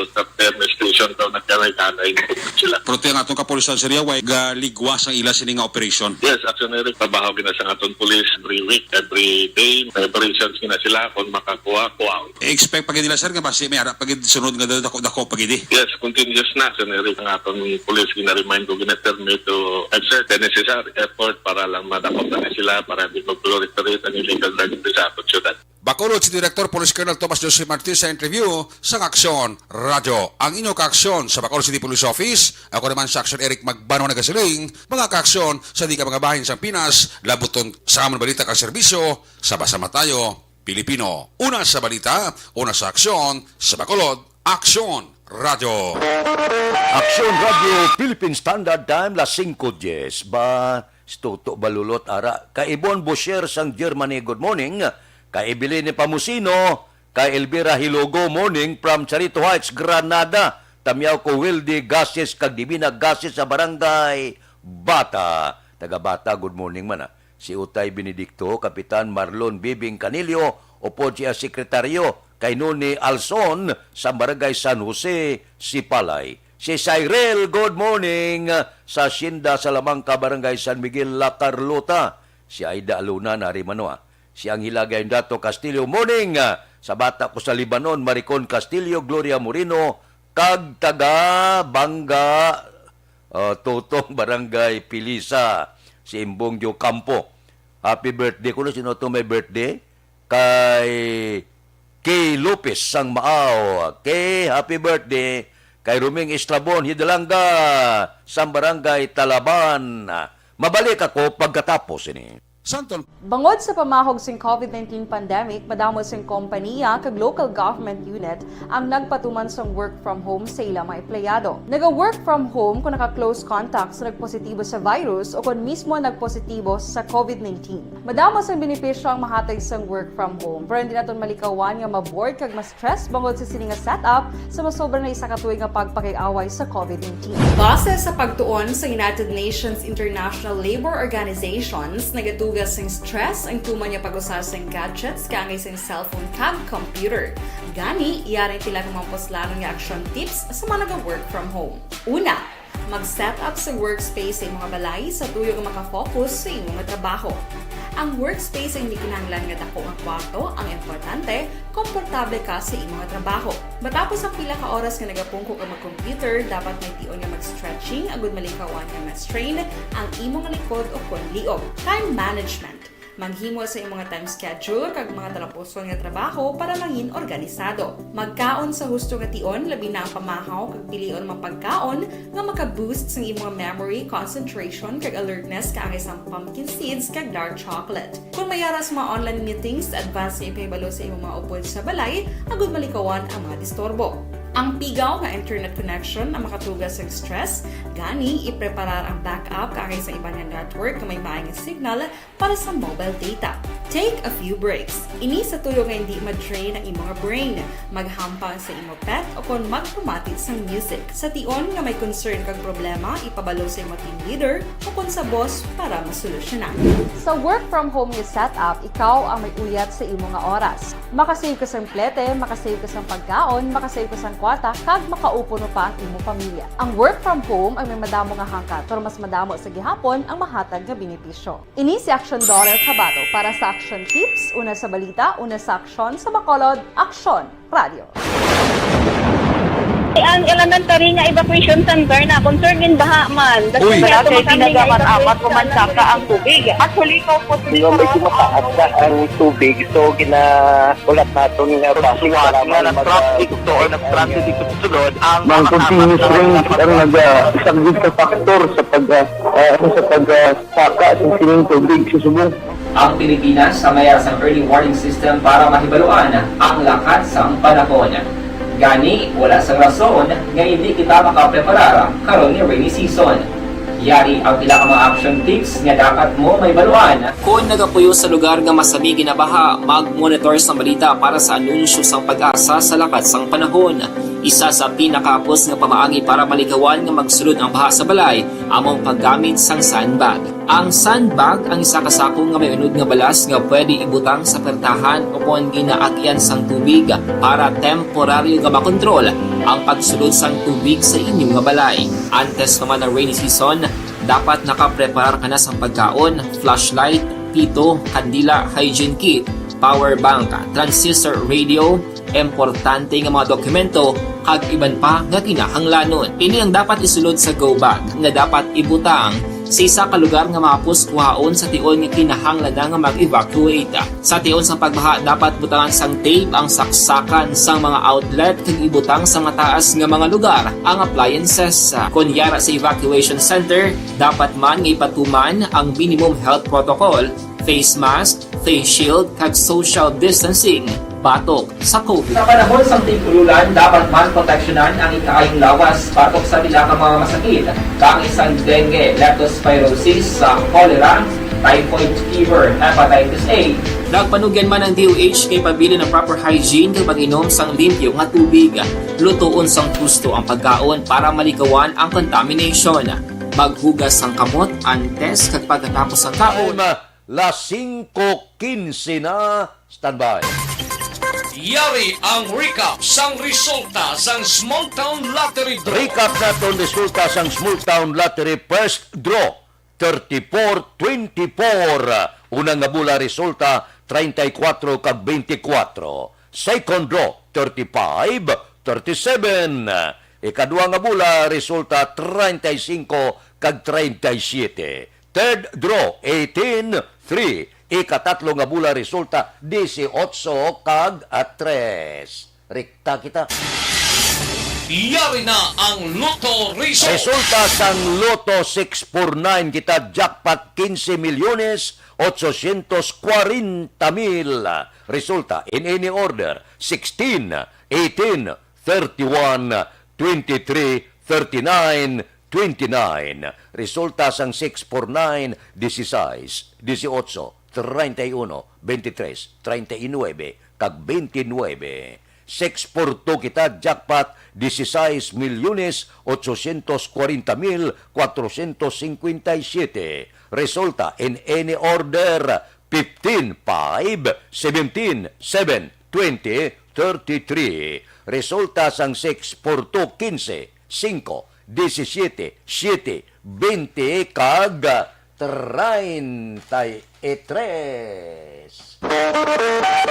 station daw nagkaray-kanay sila. Pero ang atong kapulisan sir way galigwas ang ila sini nga operation. Yes, Action Eric trabaho gina sa atong police every week, every day. Operations gina sila kung makakuha. Expect pagid nila sir nga basi may ara pagid sunod nga dako pagid. Yes, continuous na Action Eric ang atong police gina-remind ko gina-terminate to exert the necessary effort para lang madakop na sila para di mag-proliferate ang illegal drug sa atong syudad. Bacolod si Director Police Colonel Thomas Joseph Martir sa interview sa Aksyon Radyo. Ang inyong kaaksyon sa Bacolod City Police Office, ako naman sa Aksyon Eric Magbano nagasiling, mga kaaksyon sa di ka mga bahin sa Pinas, labuton sa amon balita kang serbisyo, sama-sama tayo, Pilipino. Una sa balita, una sa aksyon, sa Bacolod, Aksyon Radyo. Aksyon Radio Philippine Standard Time las 5:10. Ba, Stuto Balulot Ara. Kay Ibon Bosher sang Germany, good morning. Kay Evelyn Pamusino, kay Elvira Hilogo, morning from Charito Heights, Granada. Tamyaw ko Wildy Gases, kag Divina Gases sa Barangay Bata. Taga Bata, good morning man. Si Utay Benedicto, Kapitan Marlon Bibing Canilio, upo siya sekretaryo kay Nuni Alson sa Barangay San Jose, Sipalay. Si Cyril, good morning sa Sinda Salamangka, Barangay San Miguel, La Carlota. Si Aida Aluna, Narimanoa. Si Anghilagay Dato Castillo, morning sa bata ko sa Libanon, Maricon Castillo, Gloria Moreno, kag taga Bangga, Totong Barangay Pilisa, si Imbong Dio Campo. Happy birthday ko na, sino ito may birthday? Kay Lopez sang Maaw. Kay happy birthday kay Ruming Eslabon Hidalanga sa Barangay Talaban. Mabalik ako pagkatapos ini. Santon. Bangod sa pamahog sing COVID-19 pandemic, madamo sing kompanya kag local government unit ang nagpatuman sang work from home sa ilang mga empleyado. Naga-work from home kung naka-close contacts na nagpositibo sa virus o kung mismo nagpositibo sa COVID-19. Madamo sang benepisyo ang mahatag sang work from home, pero hindi naton malikawan nga ma-bored kag ma-stress bangod sa sini nga setup sa masobra na isa ka tuig nga pagpakiaway sa COVID-19. Base sa pagtuon sa United Nations International Labor Organizations, nagatugas sing stress ang tuman niya pag-usar sing gadgets kangay sing cellphone kag computer. Gani, iyarin tila ng mga poslanong nga action tips sa mga nag-work from home. Una, mag-set up sa workspace sa mga balay sa tuyo nga makafocus sa imong trabaho. Ang workspace ay hindi kinahanglan nga dako ang kwarto, ang importante, komportable ka sa imong trabaho. Matapos ang pila ka oras nga nagapungko ka mag-computer, dapat may tion nga mag-stretching agud malikawan nga ma-strain ang imong likod o konliog. Time management. Maghimo sa imong time schedule kag mga talapuson nga trabaho para mangin organisado. Magkaon sa husto nga tion, labi na ang pamahaw kag pilion mga pagkaon nga maka-boost sa imong memory, concentration kag alertness kaagay sa pumpkin seeds kag dark chocolate. Kung mayara sa mga online meetings, advance nga ipahibalo sa imong mga upod sa balay, agud malikawan ang mga disturbo. Ang pigaw nga internet connection ang makatugas sa stress, gani ipreparar ang backup kaagay sa ibang nga network nga may maayong signal para sa mobile data. Take a few breaks. Ini sa tuyo nga hindi ma-drain ang imong brain, maghampang sa imong pet o kung magpumati sa music. Sa tion nga may concern kag problema, ipabalo sa imong team leader o kung sa boss para masolusyonan. Sa work from home nga setup, ikaw ang may uyat sa imong nga oras. Makasave ka sa plete, makasave ka sa pagkaon, makasave ka sa kwarta, kag makaupo no pa ang imong pamilya. Ang work from home ay may madamo nga hangkat, pero mas madamo sa gihapon ang mahatag nga benepisyo. Ini si Action Dollar Kabato para sa Action Tips, una sa balita, una sa aksyon sa Bacolod, Action Radio. Ang elementary nga evacuation center na concern din baha man. Uy! Kasi pinagamat-amat kumansaka ang tubig. Actually, ko po Di ba medyo mataas na ang tubig, so ginaulat natin nga Siwat nga nag-traffic to or nag-traffic dito sa sunod, ang Mang continuous range ang nag-isang sa factor sa pagsaka sa sining tubig sa subong. Ang Pilipinas sa mayas ang early warning system para mahibaluan ang lakas sang panahon. Gani, wala sang rason nga hindi kita makapreparar karon ni rainy season. Yari ang pila ka mga action tips nga dapat mo may baluan. Kung nagapuyo sa lugar nga masabi ginabaha, mag-monitor sa balita para sa anunsyo sang pag-asa sa lakas sang panahon. Isa sa pinakapos nga pamaagi para maligawan nga magsulod ang baha sa balay, among paggamit sang sandbag. Ang sandbag ang isa kasakong nga may unod nga balas nga pwede ibutang sa pertahan o kung ginaagyan sang tubig para temporaryo nga makontrol ang pagsulod sang tubig sa inyong nga balay. Antes naman ng rainy season, dapat nakapreparar ka na sa pagkaon, flashlight, pito, kandila, hygiene kit, power bank, transistor radio, importante nga mga dokumento, kag iban pa nga kinahanglanon. Ini ang dapat isulod sa go bag nga dapat ibutang sa isa ka lugar nga mapus kuhaon sa tion nga kinahanglan nga mag-evacuate. Sa tion sa pagbaha dapat butangan sang tape ang saksakan sang mga outlet kag ibutang sa mga taas nga mga lugar ang appliances. Kunyara sa evacuation center, dapat man nga ipatuman ang minimum health protocol, face mask, face shield kag social distancing. Batok sa COVID. Sa panahon sa tigululan, dapat man proteksyonan ang ikaayong lawas batok sa bila ka mga masakit. Kang isang dengue, leptospirosis, cholera, typhoid fever, hepatitis A. Nagpanugyan man ang DOH kay pabili ng proper hygiene kay pag-inom sang limpyo nga tubig. Lutuon sang gusto ang pagkaon para malikawan ang contamination. Maghugas sang kamot antes kag pagkatapos ang kaon. Las 5:15 na, standby. Yari ang recap sang resulta sang Small Town Lottery Draw. Recap natin resulta sang Small Town Lottery First Draw 34-24. Unang nga bula resulta 34 kag 24. Second draw 35-37. Ikadua nga bula resulta 35 kag 37. Third draw 18-3. Ikatatlo nga bula resulta 18 kag 3. Rekta kita. Yari na ang Lotto Result. Resulta sang Lotto 649 kita jackpot 15,840,000. Resulta in any order 16, 18, 31, 23, 39, 29. Resulta sang 649 16, 18, 31, 23, 39, kag 29. 642 kita jackpot 16,840,457. Resulta in any order 15, 5, 17, 7, 20, 33. Resulta sang 642 15, 5, 17, 7, 20 kag 33.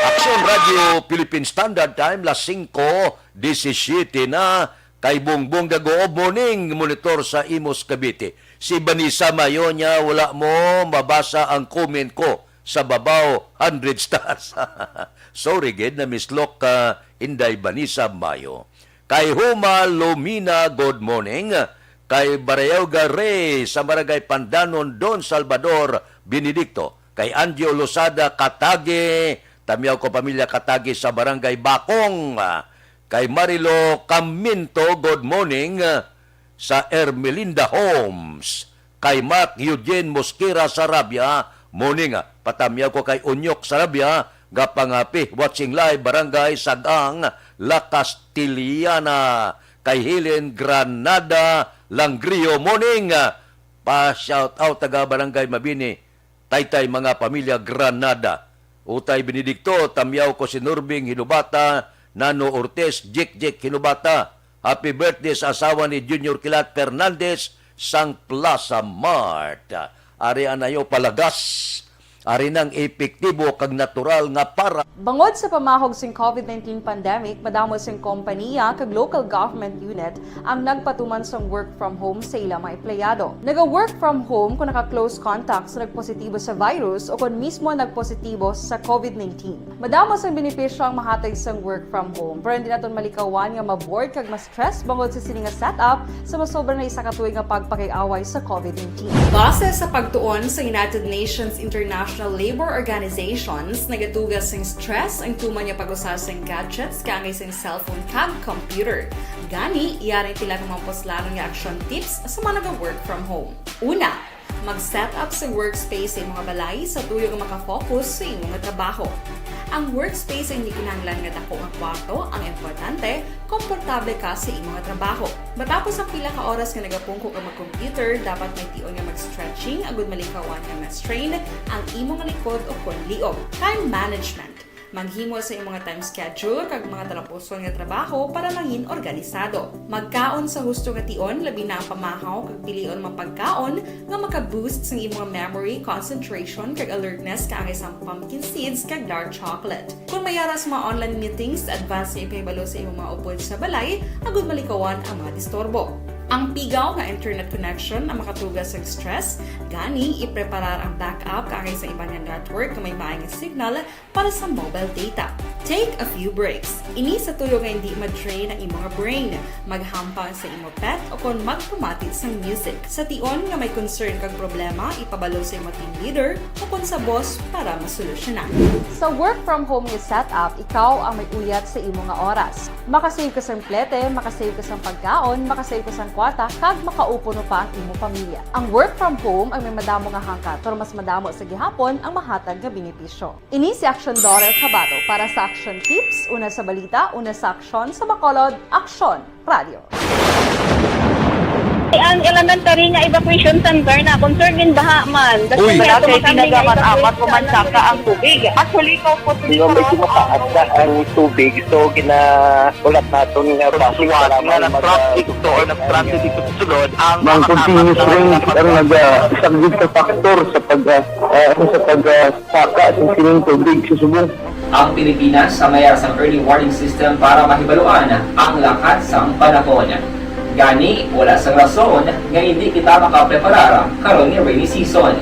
Action Radio Philippine Standard Time, las 5:17 na. Kay Bongbong Dago, morning monitor sa Imos, Cavite. Si Vanessa Mayonya, wala mo mabasa ang comment ko. sa babaw 100 stars. Sorry gid na mislok ka Inday Banisa Mayo. Kay Huma Lumina, good morning. Kay Barayaw Gare sa Barangay Pandanon, Don Salvador Benedicto. Kay Angio Losada Katagi, tamiyaw ko pamilya Katagi sa Barangay Bakong. Kay Marilo Caminto, good morning sa Ermelinda Homes. Kay Mark Eugene Mosquera Sarabia, morning. Patamyaw ko kay Unyok Sarabia, gapangapi, watching live, Barangay Sagang, La Castiliana. Kay Helen Granada Langrio, morning. Pa-shout out taga Barangay Mabini, taytay mga pamilya Granada. Utay Benedicto, tamyaw ko si Nurbing Hinubata, Nano Ortiz, Jik Hinubata. Happy birthday sa asawa ni Junior Kilat Fernandez, sang Plaza Mart. Ari anayo palagas. Ari nang epektibo kag natural nga para. Bangod sa pamahog sing COVID-19 pandemic, madamo sing kompanya kag local government unit ang nagpatuman sang work from home sa ilang mga empleyado. Naga-work from home kung naka-close contacts na nagpositibo sa virus o kung mismo nagpositibo sa COVID-19. Madamo sang benepisyo ang mahatag sang work from home, pero hindi naton malikawan nga ma-bored kag ma-stress bangod sa sini nga setup sa masobra na isa ka tuig nga pagpakiaway sa COVID-19. Base sa pagtuon sa United Nations International Labor Organizations, nagatugas sing stress ang tuman niya pag-usas sing gadgets kangay sing cellphone kag computer. Gani, iyaring tila kumampos nga action tips sa mga nag-work from home. Una, mag-set up sa workspace sa mga balay sa tuyo nga makafocus sa imong trabaho. Ang workspace ay hindi kinahanglan nga dako nga kwarto, ang importante, komportable ka sa imong trabaho. Matapos ang pila ka oras nga nagapungko ka mag-computer, dapat may tion nga mag-stretching agud malikawan nga ma-strain ang imong likod o konliog. Time management. Maghimo sa imong time schedule kag mga talapuson nga trabaho para mangin organisado. Magkaon sa husto nga tion, labi na ang pamahaw kag pilion mapagkaon nga maka-boost sa imong memory, concentration kag alertness kaangay sa pumpkin seeds kag dark chocolate. Kung mayara sa mga online meetings, advance sa ipahibalo sa imong mga upod sa balay, agud malikawan ang mga disturbo. Ang pigaw nga internet connection ang makatugas sa stress, gani ipreparar ang backup kaangay sa ibang network na may maayong signal para sa mobile data. Take a few breaks. Ini sa tuyo nga hindi ma-drain ang imong brain, maghampang sa imong pet o kung magpumatit sa music. Sa tion nga may concern kag problema, ipabalo sa imong team leader o kung sa boss para masolusyonan. Sa work from home nga setup, ikaw ang may uyat sa imong nga oras. Makasave ka sa plete, makasave ka sa pagkaon, makasave ka sa kwata, kag makaupo no pa ang imong pamilya. Ang work from home ay may madamo nga hangkat, pero mas madamo sa gihapon ang mahatag nga benepisyo. Ini si Action Dorel Cabato para sa Action Tips, una sa balita, una sa aksyon sa Bacolod, Action Radio. Ang elementary nga evacuation center na concern din baha man. Kasi malaki pinagamat-amat kumansaka ang tubig. Actually, Di ba may kumataas na ang tubig, so ginaulat natin nga Suwat nga nag-traffic to or nag-traffic dito sa sulod ang Mang continuous rain ang nag-isang ka factor sa pagsaka sa sining tubig sa subong. Ang Pilipinas sa mayroon ng early warning system para mahibaluan ang lakas ng panahon. Gani, wala sang rason nga hindi kita makapreparar karon ni rainy season.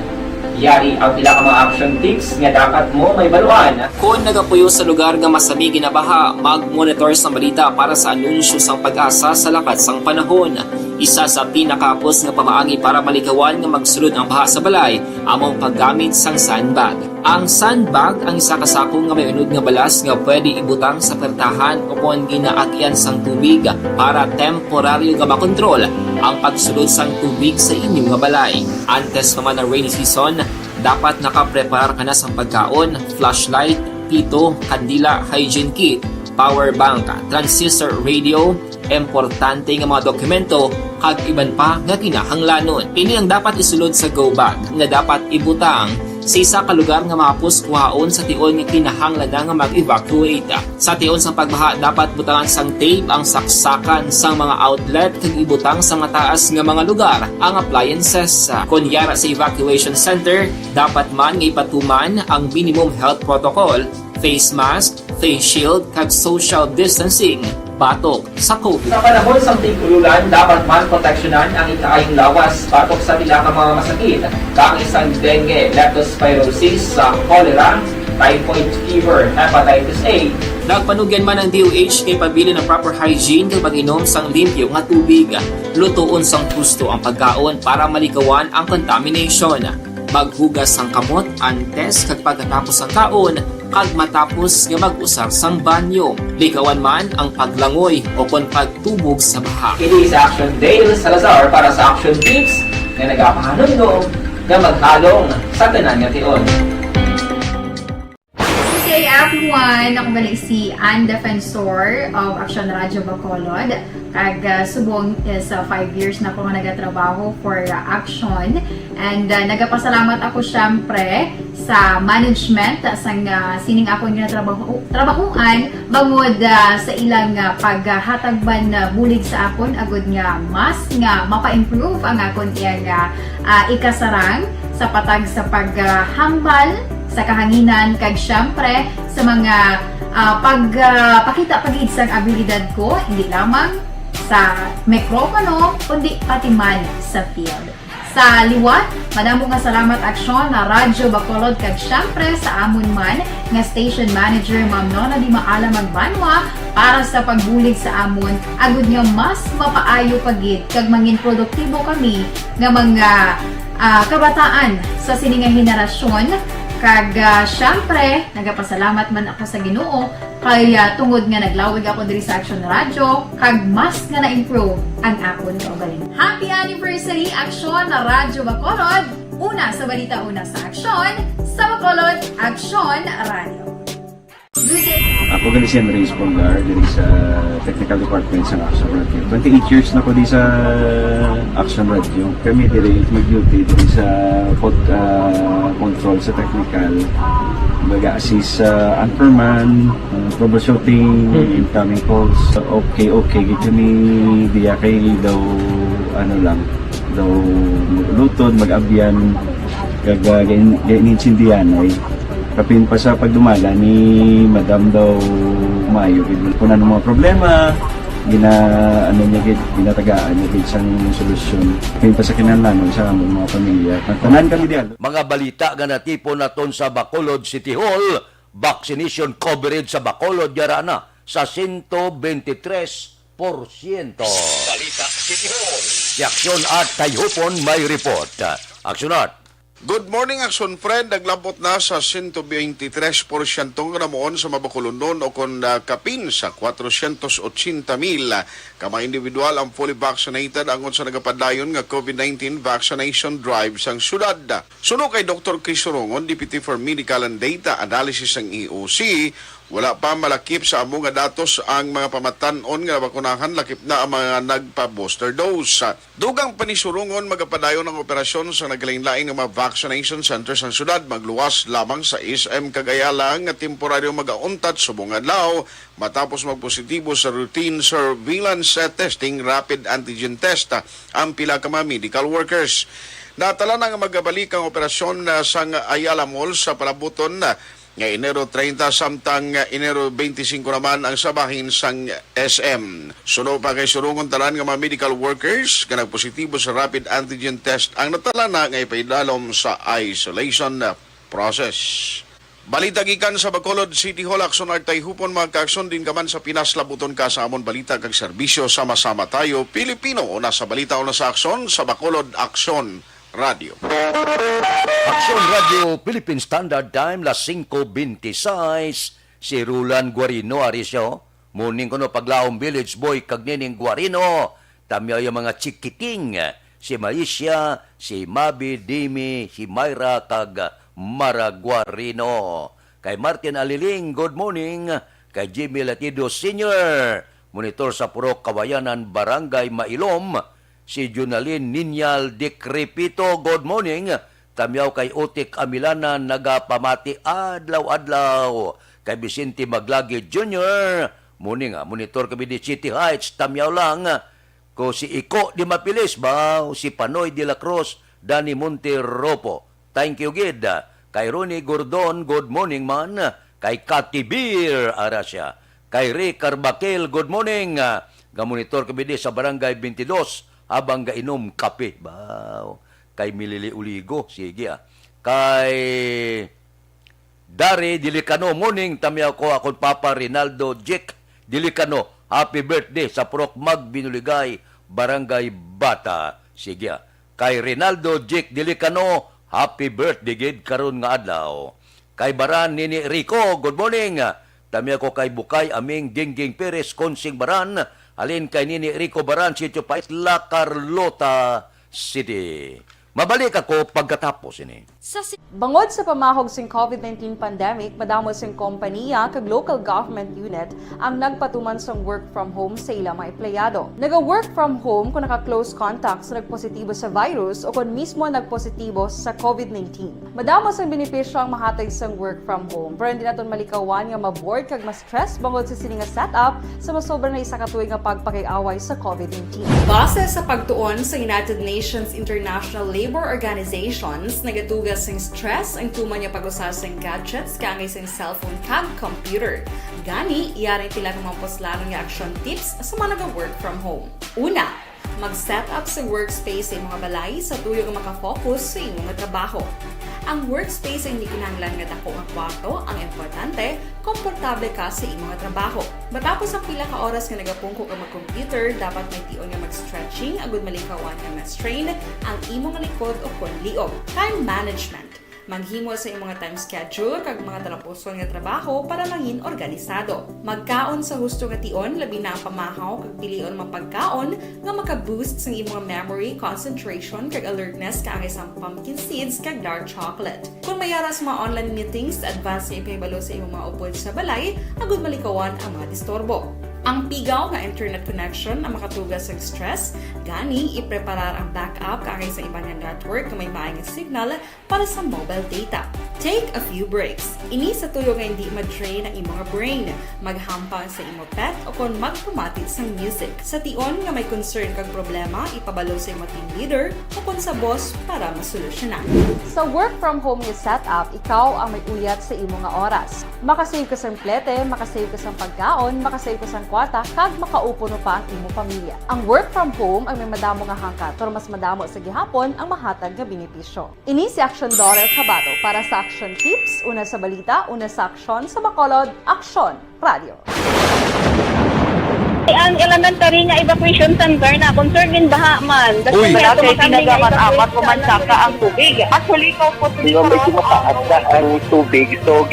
Yari ang pila ka mga action tips nga dapat mo may baluan. Kung nagapuyo sa lugar nga masabi ginabaha, mag-monitor sa balita para sa anunsyo sang pag-asa sa lakas sang panahon. Isa sa pinakapos nga pamaagi para malikawan nga magsulod ang baha sa balay, among paggamit sang sandbag. Ang sandbag ang isa kasakong nga may unod nga balas nga pwede ibutang sa pertahan o kung ginaagyan sang tubig para temporaryo nga makontrol ang pagsulod sang tubig sa inyong nga balay. Antes naman ng rainy season, dapat nakapreparar ka na sang pagkaon, flashlight, pito, kandila, hygiene kit, power bank, transistor radio, importante nga mga dokumento kag iban pa nga kinahanglanon. Ini ang dapat isulod sa go bag nga dapat ibutang sa isa ka lugar nga mapus kuhaon sa tion nga kinahanglan nga mag-evacuate. Sa tion sang pagbaha dapat butangan sang tape ang saksakan sang mga outlet kag ibutang sa mataas nga mga lugar ang appliances. Kunyara sa evacuation center, dapat man nga ipatuman ang minimum health protocol, face mask, face shield kag social distancing. pagbatok sa COVID. Sa panahon sa tigululan, dapat man proteksyonan ang ikaayong lawas batok sa bilakang mga masakit, kakisang dengue, leptospirosis, cholera, typhoid fever, hepatitis A. Nagpanugyan man ang DOH kay pabili ng proper hygiene kay pag-inom sang limpyo nga tubig. Lutuon sang gusto ang pagkaon para malikawan ang contamination. Maghugas sang kamot antes kag pagkatapos ang kaon kag matapos nga mag-usar sang banyo. Likawan man ang paglangoy o kon pagtubog sa baha. It is Action Dale Salazar para sa Action Tips na nagapahanundong na maghalong sa tanan nga tion. Good day everyone! Ako balik si Ann Defensor of Action Radio Bacolod. Kag subong is 5 years na ako nga nagatrabaho for Action. And nagapasalamat ako syempre sa management sang sining ako nga trabahuan bangod sa ilang paghatagban bulig sa akon agud nga mas nga mapa-improve ang akon iyang ikasarang sa patag sa paghambal sa kahanginan kag syempre sa mga pakita pagid sang abilidad ko hindi lamang sa mikropono kundi pati man sa field. Sa liwat, madamo nga salamat Aksyon na Radyo Bacolod kag syempre sa amon man nga station manager Ma'am Nona Di Maala Magbanwa para sa pagbulig sa amon agud nga mas mapaayo pagid kag mangin produktibo kami nga mga kabataan sa sininga henerasyon. Kag syempre, nagapasalamat man ako sa Ginoo kay tungod nga naglawig ako diri sa Action Radio kag mas nga na-improve ang akon kaugalingon. Happy anniversary Action na Radyo Bacolod! Una sa balita, una sa Action, sa Bacolod, Action Radio. Ako gali si Enrique Polgar diri sa Technical Department sa Action Radio. 28 years na ko di sa Action Radio. Kami diri mag-duty diri sa control sa technical. Mag-assist sa anchorman, troubleshooting, incoming calls. Okay. Gito ni diya kay daw daw lutod, mag-abyan, ganinsindihan ay kapin pa sa pagdumala ni Madam daw Mayo kung ano mga problema ginatagaan niya isang solusyon kapin pa sa kinahanglan sa among mga pamilya tanan kami diyan. Mga balita nga natipon naton sa Bacolod City Hall, vaccination coverage sa Bacolod yara na sa 123%. Balita City Hall. Si Aksyon at Tayhupon may report. Aksyon at Good morning, Action Friend. Naglabot na sa 123% gramoon sa Mabacolondon o kon kapin sa 480,000 ka mga individual ang fully vaccinated angon sa nagapadayon nga COVID-19 vaccination drive sang syudad. Suno kay Dr. Chris Sorongon, Deputy for Medical and Data Analysis ng EOC, wala pa malakip sa among nga datos ang mga pamatanon nga bakunahan lakip na ang mga nagpa-booster dose. Dugang panisurungon magapadayon ang operasyon sa naglain-lain ng mga vaccination centers sa syudad magluwas lamang sa SM Cagayala nga temporaryo mag-auntat subong adlaw matapos magpositibo sa routine surveillance testing rapid antigen test ang pila ka mga medical workers. Natala na nga magabalik ang operasyon sa Ayala Mall sa palabuton nga Enero 30 samtang Enero 25 naman ang sabahin sang SM. Suno pa kay surungon talan nga mga medical workers nga nagpositibo sa rapid antigen test ang natala na nga ipaidalom sa isolation process. Balita gikan sa Bacolod City Hall, Action at Tayhupon mga ka-aksyon din kaman sa Pinas labuton ka sa amon balita kag serbisyo sama-sama tayo Pilipino o nasa balita o nasa aksyon sa Bacolod Action Radio. Action Radio Philippine Standard Time las 5:26 si Rulan Guarino arisyo muning kuno paglaom Village Boy kag nining Guarino tamyo yung mga chikiting si Maisha, si Mabi, Dimi, si Myra kag Mara Guarino. Kay Martin Aliling, good morning. Kay Jimmy Latido Sr., monitor sa Purok Kawayanan, Barangay Mailom. Si Junalyn Ninyal Decrepito, good morning. Tamyaw kay Otik Amilana, nagapamati adlaw-adlaw. Kay Vicente Maglagi Jr., morning monitor kami di City Heights, tamyaw lang. Ko si Iko di Mapilis ba, si Panoy de la Cruz, Dani Monteropo. Thank you, Gid. Kay Ronnie Gordon, good morning man. Kay Cathy Beer, Arasya. Kay Rick Carbaquel, good morning. Gamonitor kami di sa Barangay 22 habang gainom kape. Wow. Kay Milili Uligo, sige Kay Dari Dilicano, morning. Tami ako, akong Papa Rinaldo Jek Dilicano. Happy birthday sa Procmag Binuligay, Barangay Bata. Sige Kay Rinaldo Jek Dilicano, happy birthday gid karon nga adlaw. Kay Baran Nini Rico, good morning. Tami ako kay Bukay Aming Gingging Perez Konsing Baran. Alin kay Nini Rico Baran, Sitio Pait, La Carlota City. Mabalik ako pagkatapos ini. Bangod sa pamahog sing COVID-19 pandemic, madamo sing kompanya kag local government unit ang nagpatuman sang work from home sa ilang mga empleyado. Naga-work from home kung naka-close contacts na nagpositibo sa virus o kung mismo nagpositibo sa COVID-19. Madamo sang benepisyo ang mahatag sang work from home, pero hindi naton malikawan nga maboard kag ma-stress bangod sa sini nga setup sa masobra na isa ka tuig nga pagpakiaway sa COVID-19. Base sa pagtuon sa United Nations International Labor Organizations, nagatugas sing stress ang tuman niya pag-usas sing gadgets kangay sing cellphone kag computer. Gani, iyari tila ng mga poslanong nga action tips sa mga nag-work from home. Una, mag-set up sa workspace sa mga balay sa tuyo nga makafocus sa imong trabaho. Ang workspace ay hindi kinahanglan nga dako nga kwarto, ang importante, komportable ka sa imong trabaho. Matapos ang pila ka oras nga nagapungko ka mag-computer, dapat may tion nga mag-stretching agud malikawan nga ma-strain ang imong likod o konliog. Time management. Maghimo sa imong time schedule kag mga tarapuson nga trabaho para maging organisado. Magkaon sa husto nga tion, labi na ang pamahaw kag pilion mapagkaon nga maka-boost sa imong memory, concentration kag alertness kaangay sa pumpkin seeds kag dark chocolate. Kung mayara sa mga online meetings, advance nga ipahibalo sa imong mga upod sa balay, agud malikawan ang mga disturbo. Ang pigaw nga internet connection ang makatugas sa stress, gani ipreparar ang backup kaangay sa ibang network na may maayong signal para sa mobile data. Take a few breaks. Ini sa tuyo nga hindi ma-drain ang imong brain, maghampang sa imong pet o kung magpumatit sa music. Sa tion nga may concern kag problema, ipabalo sa imong team leader o kung sa boss para masolusyonan. Sa work from home nga setup, ikaw ang may uyat sa imong nga oras. Makasave ka sa plete, makasave ka sa pagkaon, makasave ka sa kwata, kag makaupo no pa ang imong pamilya. Ang work from home ay may madamo nga hangkat, pero mas madamo sa gihapon ang mahatag nga benepisyo. Ini si Action Dorel Cabato para sa Action Tips, una sa balita, una sa aksyon sa Bacolod, Aksyon Radio. Ang elementary nga evacuation center na concern din baha man. Uy, kasi pinagamat-amat kumansaka ang tubig. Actually, ikaw po Hindi mo medyo mataas na ang tubig. So,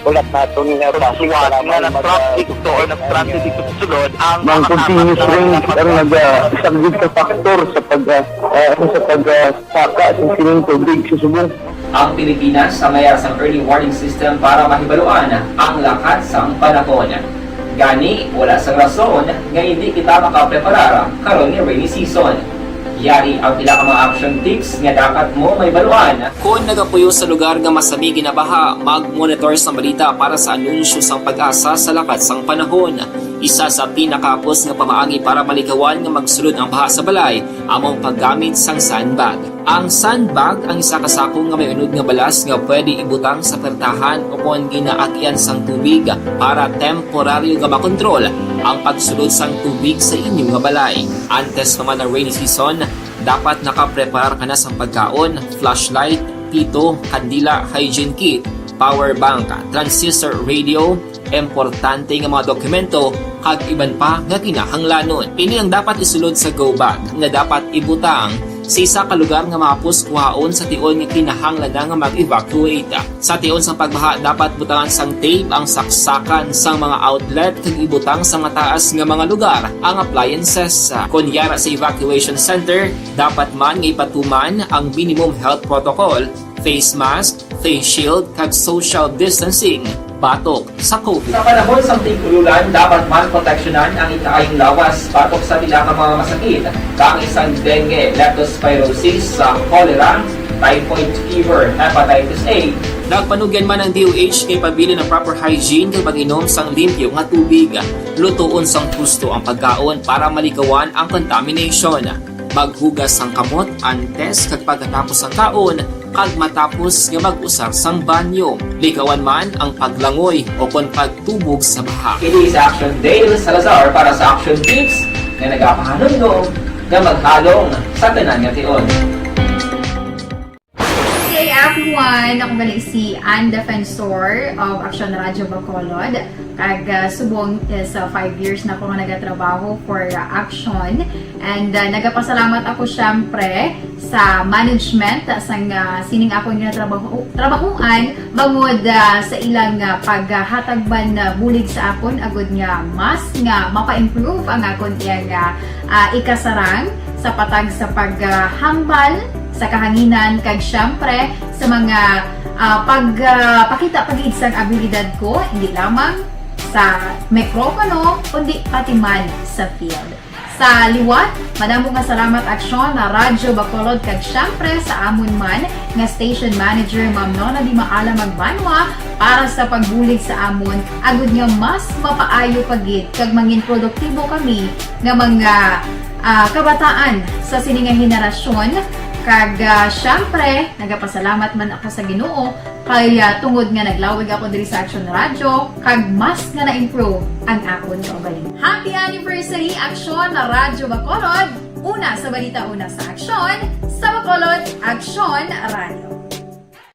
ulat natin nga Pasuwag nga ng traffic to or nag-traffic dito sa sulod. Ang continuous rain ang isang good factor sa pagsaka sa sining tubig sa subong. Ang Pilipinas sa mayas ang early warning system para mahibaluan ang lakas sang panahon. Gani, wala sang rason nga hindi kita makapreparar karon ni rainy season. Yari ang pila ka mga action tips nga dapat mo may baluan. Kung nagapuyo sa lugar nga masabi ginabaha, mag-monitor sa balita para sa anunsyo sang pag-asa sa lakat sang panahon. Isa sa pinakapos nga pamaagi para malikawan nga magsulod ang baha sa balay, among paggamit sang sandbag. Ang sandbag ang isa ka sako nga may unod nga balas nga pwede ibutang sa pertahan o kung ginaagyan sang tubig para temporaryo nga makontrol ang pagsulod sang tubig sa inyong nga balay. Antes naman ng rainy season, dapat nakaprepare ka na sa pagkaon, flashlight, pito, kandila, hygiene kit, power bank, transistor radio, importante nga mga dokumento, kag iban pa nga kinahanglanon. Ini ang dapat isulod sa go bag nga dapat ibutang sa isa ka lugar nga mapus kuhaon sa tion nga kinahanglan nga mag-evacuate. Sa tion sa pagbaha, dapat butangan sang tape ang saksakan sa mga outlet kag ibutang sa mataas nga mga lugar ang appliances. Kunyara sa evacuation center, dapat man nga ipatuman ang minimum health protocol, face mask, face shield kag social distancing batok sa COVID. Sa panahon sa tigululan, dapat man proteksyonan ang ikaayong lawas batok sa pila ka mga masakit, kang isang dengue, leptospirosis, cholera, typhoid fever, hepatitis A. Nagpanugyan man ang DOH kay pabili ng proper hygiene kay pag-inom sang limpyo nga tubig. Lutuon sang husto ang pagkaon para malikawan ang contamination. Maghugas sang kamot antes kag pagkatapos ang kaon kag matapos nga mag-usar sang banyo. Likawan man ang paglangoy o kon pagtubog sa baha. Kini sa Action Dale Salazar para sa Action Tips nga nagapahanundong nga maghalong sa tanan nga tion. Hey everyone! Ako gali si Ann Defensor of Action Radyo Bacolod. Kag subong is 5 years na ako nga nagatrabaho for Action. And nagapasalamat ako syempre sa management sang sining ako nga trabahuan bangod sa ilang paghatagban bulig sa akon agud nga mas nga mapa-improve ang akon iyang ikasarang sa patag sa paghambal sa kahanginan kag syempre sa mga pagpakita pagid sang abilidad ko hindi lamang sa mikropono kundi pati man sa field. Sa liwat, madamo nga salamat Aksyon na Radyo Bacolod kag syempre sa amon man nga station manager Ma'am Nona Di Maala Magbanwa para sa pagbulig sa amon agud nga mas mapaayo pagid kag mangin produktibo kami nga mga kabataan sa sining nga henerasyon. Kag syempre, nagapasalamat man ako sa Ginoo kay tungod nga naglawig ako diri sa Action Radio kag mas nga na-improve ang akon kaugalingon. Happy anniversary Action na Radyo Bacolod! Una sa balita, una sa Action, sa Bacolod, Action Radio.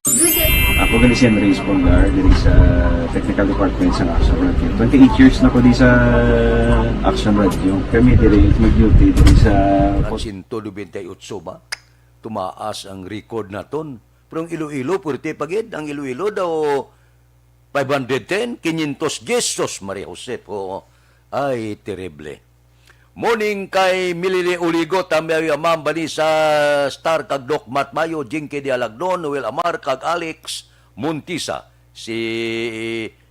Good day! Ako gali si Henry Espolgar diri sa Technical Department sa Action Radio. 28 years na ko di sa Action Radio. Kami diri mag-duty diri sa 128 ba? Tumaas ang record naton. Pero ang Iloilo, purti pagid. Ang Iloilo daw 510, 500 Jesus, Maria Jose po. Ay, terrible. Morning kay Milili Uligo, tamay amam bani sa Star kag Doc Matmayo, Jinky Di Alagnon, Noel Amar kag Alex Montisa. Si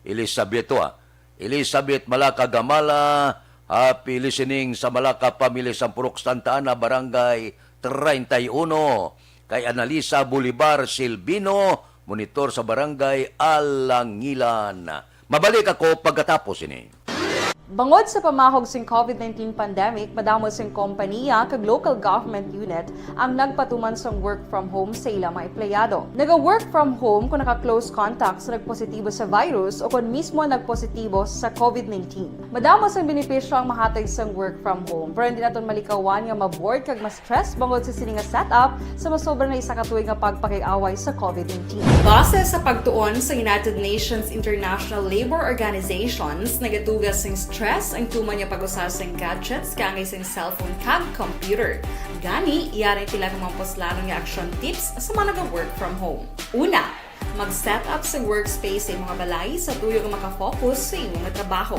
Elizabeth Elizabeth Malaka Gamala, happy listening sa Malaka Pamilya Sampurok Santa Ana, Barangay 31. Kay Analisa Bolivar Silvino, monitor sa Barangay Alangilan. Mabalik ako pagkatapos ini. Bangod sa pamahog sing COVID-19 pandemic, madamo sing kompanya kag local government unit ang nagpatuman sang work from home sa ilang mga empleyado. Naga-work from home kung naka-close contacts na nagpositibo sa virus o kung mismo nagpositibo sa COVID-19. Madamo sang benepisyo ang mahatag sang work from home, pero hindi naton malikawan nga maboard kag ma-stress bangod sa sining nga setup sa masobra na isa ka tuig nga pagpakiaway sa COVID-19. Base sa pagtuon sa United Nations International Labor Organizations, nagatugas sing stress ang tuman niya pag-usar sa gadgets kangay sa cellphone kag computer. Gani, iyari tila ng mga poslano nga action tips sa mga nag-work from home. Una, mag-set up sa workspace sa mga balay sa tuyo nga makafocus sa imong trabaho.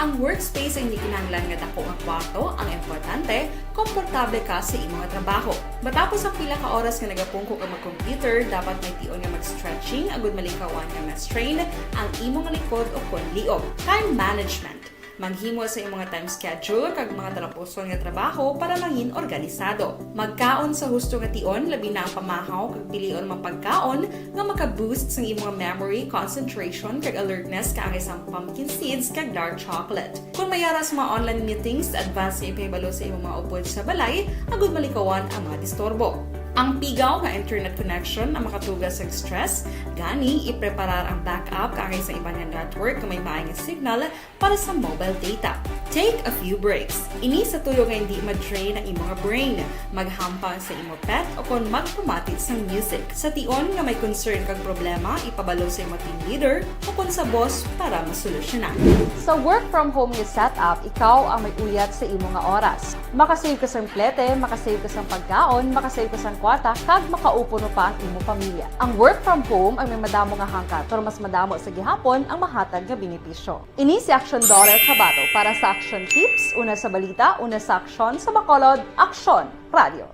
Ang workspace ay hindi kinahanglan nga dako nga kwarto, ang importante, komportable ka sa imong trabaho. Matapos ang pila ka oras nga nagapungko ka mag-computer, dapat may tion nga mag-stretching agud malikawan nga ma-strain ang imong likod o kon liog. Time management. Manghimo sa imong time schedule kag mga talapuson nga trabaho para mangin organisado. Magkaon sa husto nga tion labi na ang pamahaw kag pilion mang pagkaon nga maka-boost sa imong memory, concentration kag alertness kaangay sang pumpkin seeds kag dark chocolate. Kung mayara sa mga online meetings, advance sa ipahibalo sa imong mga upod sa balay, agud malikawan ang mga disturbo. Ang pigaw nga internet connection ang makatugas sa stress, gani ipreparar ang backup kaangay sa ibang nga network kung may maayong signal para sa mobile data. Take a few breaks. Ini sa tuyo nga hindi ma-drain ang imong brain, maghampang sa imong pet o kung magpamatit sa music. Sa tion nga may concern kag problema, ipabalo sa imong team leader o kung sa boss para masolusyonan. Sa work from home nga setup, ikaw ang may uyat sa imong nga oras. Makasave ka sa plete, makasave ka sa pagkaon, makasave ka sa kwarta, kag makaupo no pa ang imong pamilya. Ang work from home ay may madamo nga hangkat, pero mas madamo sa gihapon ang mahatag nga benepisyo. Ini si Action Dorel Cabato para sa Action Tips, una sa balita, una sa Action sa Bacolod, Action Radio.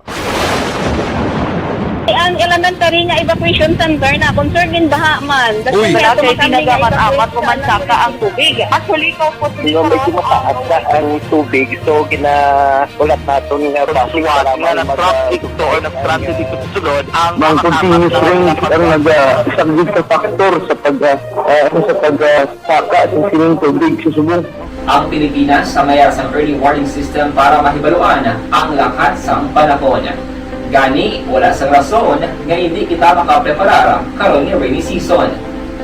Ang elementary nga evacuation center na concern din baha man. Uy! Kasi tinagamat-amat kumansaka ang tubig. Actually, ko po Di ba medyo mataas na ang tubig, so ginaulat natin nga pasiwala nga ng traffic to or nag-transit dito sa sulod ang continuous rain ang nag-isang sa factor sa pagsaka sa sining tubig sa subong. Ang Pilipinas sa mayas ang early warning system para mahibaluan ang lakat sang panahon. Gani, wala sa rason nga hindi kita makapreparara karon ni rainy season.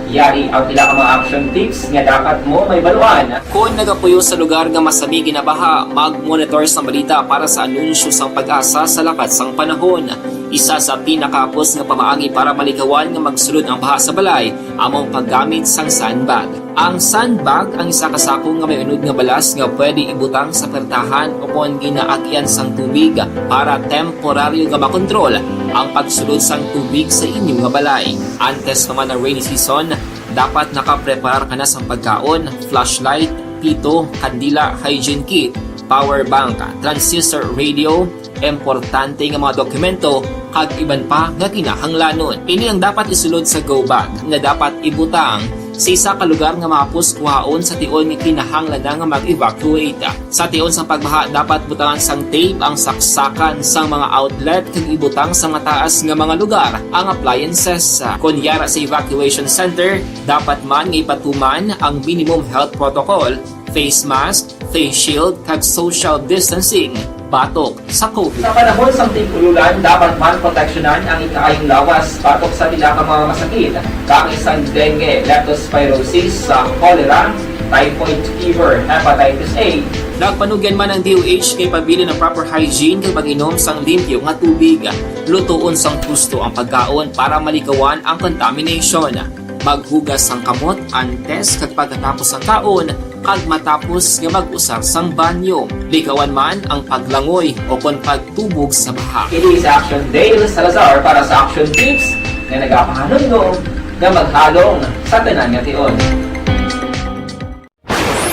Yari ang pila ka mga action tips nga dapat mo may baluan. Kung nagapuyo sa lugar nga masabi ginabaha, mag-monitor sa balita para sa anunsyo sang pag-asa sa lakat sang panahon. Isa sa pinakapos nga pamaagi para malikawan nga magsulod ang baha sa balay, among paggamit sang sandbag. Ang sandbag ang isa ka sako nga may unod nga balas nga pwede ibutang sa pertahan upon ginaagyan sang tubig para temporaryo nga makontrol ang pagsulod sang tubig sa inyong nga balay. Antes naman ng rainy season, dapat nakapreparar ka na sa pagkaon, flashlight, pito, kandila, hygiene kit, power bank, transistor radio, importante nga mga dokumento, kag iban pa nga kinahanglanon. Ini ang dapat isulod sa go bag nga dapat ibutang sa isa ka lugar nga mapus kuhaon sa tion nga kinahanglan nga mag-evacuate. Sa tion sa pagbaha dapat butangan sang tape ang saksakan sang mga outlet kag ibutang sa mataas nga mga lugar ang appliances. Kunyara sa evacuation center, dapat man nga ipatuman ang minimum health protocol, face mask, face shield kag social distancing batok sa COVID. Sa panahon sa tingkululan, dapat man proteksyonan ang ikaayong lawas batok sa pila ka mga masakit, kang isang dengue, leptospirosis, cholera, typhoid fever, hepatitis A. Nagpanugyan man ang DOH kay pabili ng proper hygiene kay pag-inom sang limpyo nga tubig. Lutuon sang husto ang pagkaon para malikawan ang contamination. Maghugas sang kamot antes kag pagkatapos ang kaon kag matapos nga mag-usar sang banyo. Likawan man ang paglangoy o kon pagtubog sa baha. Kini sa Action Dale Salazar para sa action tips nga nagapahanong nga maghalong sa tanan nga tion.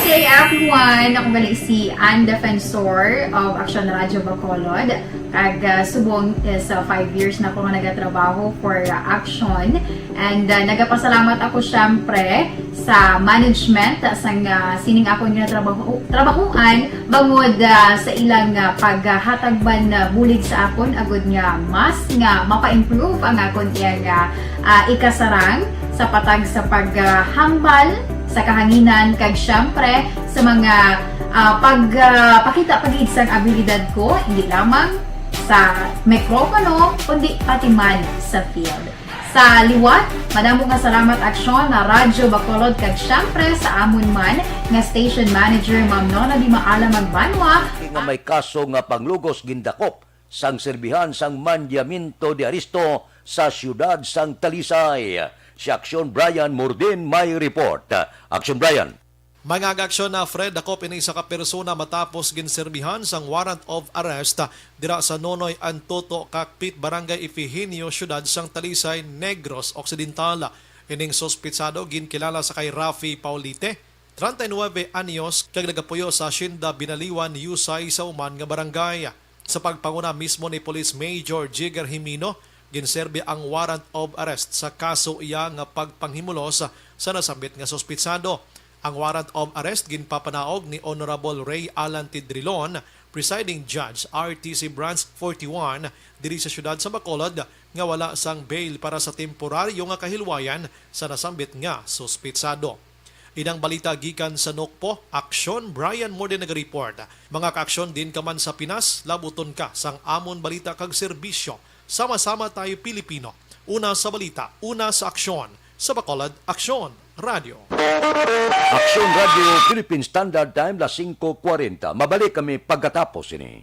Hey everyone! Ako balik si Ann Defensor of Action Radio Bacolod. Kag subong is 5 years na ako nga nagatrabaho for Action. And nagapasalamat ako syempre sa management sang sining ako nga trabahuan bangod sa ilang paghatagban bulig sa akon agud nga mas nga mapa-improve ang akon nga ikasarang sa patag sa paghambal sa kahanginan kag syempre sa mga pagpakita pagid sang abilidad ko hindi lamang sa mikropono kundi pati man sa field. Sa liwat, madamo nga salamat Aksyon na Radyo Bacolod kag syempre sa amon man nga station manager Ma'am Nona Di Maala Magbanwa nga may kaso nga panglugos gindakop sang serbihan sang mandyamento de Aristo sa siyudad sang Talisay. Si Aksyon Brian Mordin may report. Aksyon Brian. Mga aksyon na Fred, ako pinay sa kapersona matapos ginserbihan sang warrant of arrest dira sa Nonoy Antoto, Kakpit, Barangay Ifigenio, siyudad sang Talisay, Negros Occidental. Ining sospitsado ginkilala sa kay Rafi Paulite, 39 anyos, kag nagapuyo sa Hacienda Binaliwan, Yusay sa uman nga barangay. Sa pagpanguna mismo ni Police Major Jigger Jimino, ginserbi ang warrant of arrest sa kaso iya nga pagpanghimulos sa nasambit nga sospitsado. Ang warrant of arrest ginpapanaog ni Honorable Ray Alan Tidrilon, presiding judge RTC Branch 41 diri sa siyudad sa Bacolod nga wala sang bail para sa temporaryo nga kahilwayan sa nasambit nga sospitsado. Inang balita gikan sa Nokpo, Aksyon Brian Morden nag-report. Mga kaaksyon din ka man sa Pinas, labuton ka sang amon balita kag serbisyo. Sama-sama tayo Pilipino. Una sa balita, una sa aksyon. Sa Bacolod, Aksyon Radio. Aksyon Radio Philippine Standard Time las 5:40. Mabalik kami pagkatapos ini.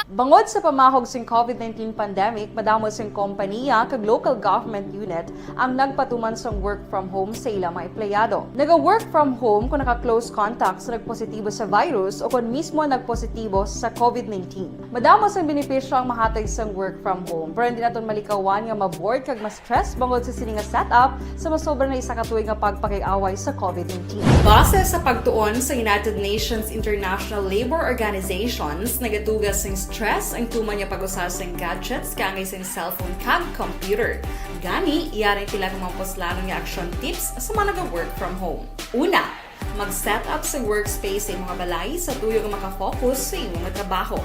Bangod sa pamahog sing COVID-19 pandemic, madamo sing kompanya kag local government unit ang nagpatuman sang work from home sa ilang mga empleyado. Naga-work from home kung naka-close contacts na nagpositibo sa virus o kung mismo nagpositibo sa COVID-19. Madamo sang benepisyo ang mahatag sang work from home, pero hindi naton malikawan nga ma-bored kag ma-stress bangod sa sining nga setup sa masobra na isa ka tuig nga pagpakiaway sa COVID-19. Base sa pagtuon sa United Nations International Labour Organizations, nagatugas sing stress ang tuman niya pag-usar sa gadgets kangay sa cellphone kag computer. Gani, iyaring pila ng mga poslanong nga action tips sa mga nag-work from home. Una, mag-set up sa workspace sa mga balay sa tuyo nga makafocus sa imong trabaho.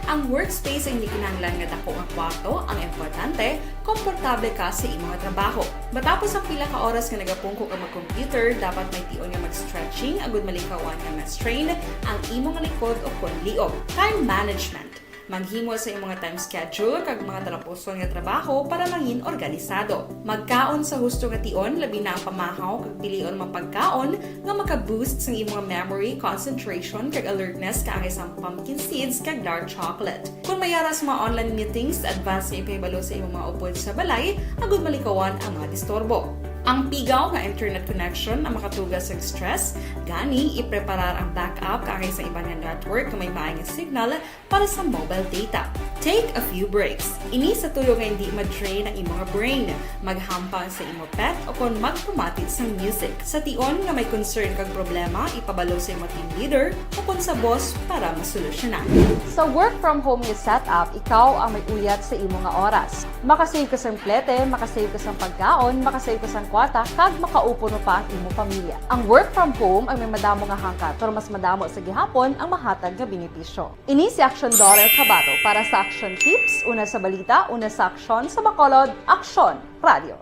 Ang workspace ay hindi kinahanglan nga dako nga kwarto, ang importante, komportable ka sa imong trabaho. Matapos ang pila ka oras nga nagapungko ka mag-computer, dapat may tion nga mag-stretching agud malikawan nga ma-strain ang imong likod o kon liog. Time management. Maghimo sa imong mga time schedule kag mga talapuson nga trabaho para mangin organisado. Magkaon sa husto nga tion, labi na ang pamahaw kag pilion mapagkaon nga maka-boost sa imong memory, concentration kag alertness kaangay sang pumpkin seeds kag dark chocolate. Kung mayara sa mga online meetings, advance nga ipahibalo sa imong mga upod sa balay, agud malikawan ang mga disturbo. Ang pigaw nga internet connection ang makatugas sa stress, gani ipreparar ang backup kaangay sa ibang network kung may maayong signal para sa mobile data. Take a few breaks. Ini sa tuyo nga hindi ma-drain ang imong brain. Maghampang sa imong pet o kung magpumatid sa music. Sa tion nga may concern kag problema, ipabalo sa imong team leader o kung sa boss para masolusyonan. Sa work from home nga setup, ikaw ang may uyat sa imong nga oras. Makasave ka sa plete, makasave ka sa pagkaon, makasave ka sa kwata, kag makaupo mo pa ang imong pamilya. Ang work from home ay may madamo nga hangkat, pero mas madamo sa gihapon ang mahatag nga benepisyo. Ini si Action Daughter Cabato para sa Action Tips, una sa balita, una sa aksyon, sa Bacolod, Action Radio.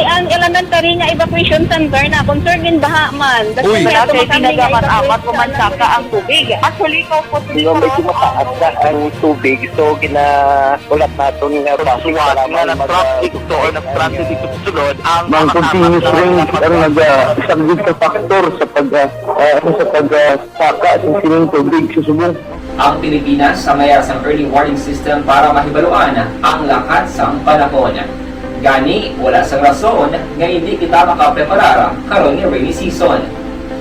Ang elementary nga evacuation center na concern din baha man. Uy, kasi pinagamat-amat kumansaka ang tubig. Actually, ko po Di ba medyo mataas na ang tubig, so ginaulat natin nga pasiwala nga ng traffic to or nag-traffic dito sa sulod. Ang continuous rain ang nag-isang sa factor sa pagsaka ng sining tubig sa subong. Ang Pilipinas sa mayas ang early warning system para mahibaluan ang lakat sang panahon. Gani, wala sang rason nga hindi kita makapreparar karon ni rainy season.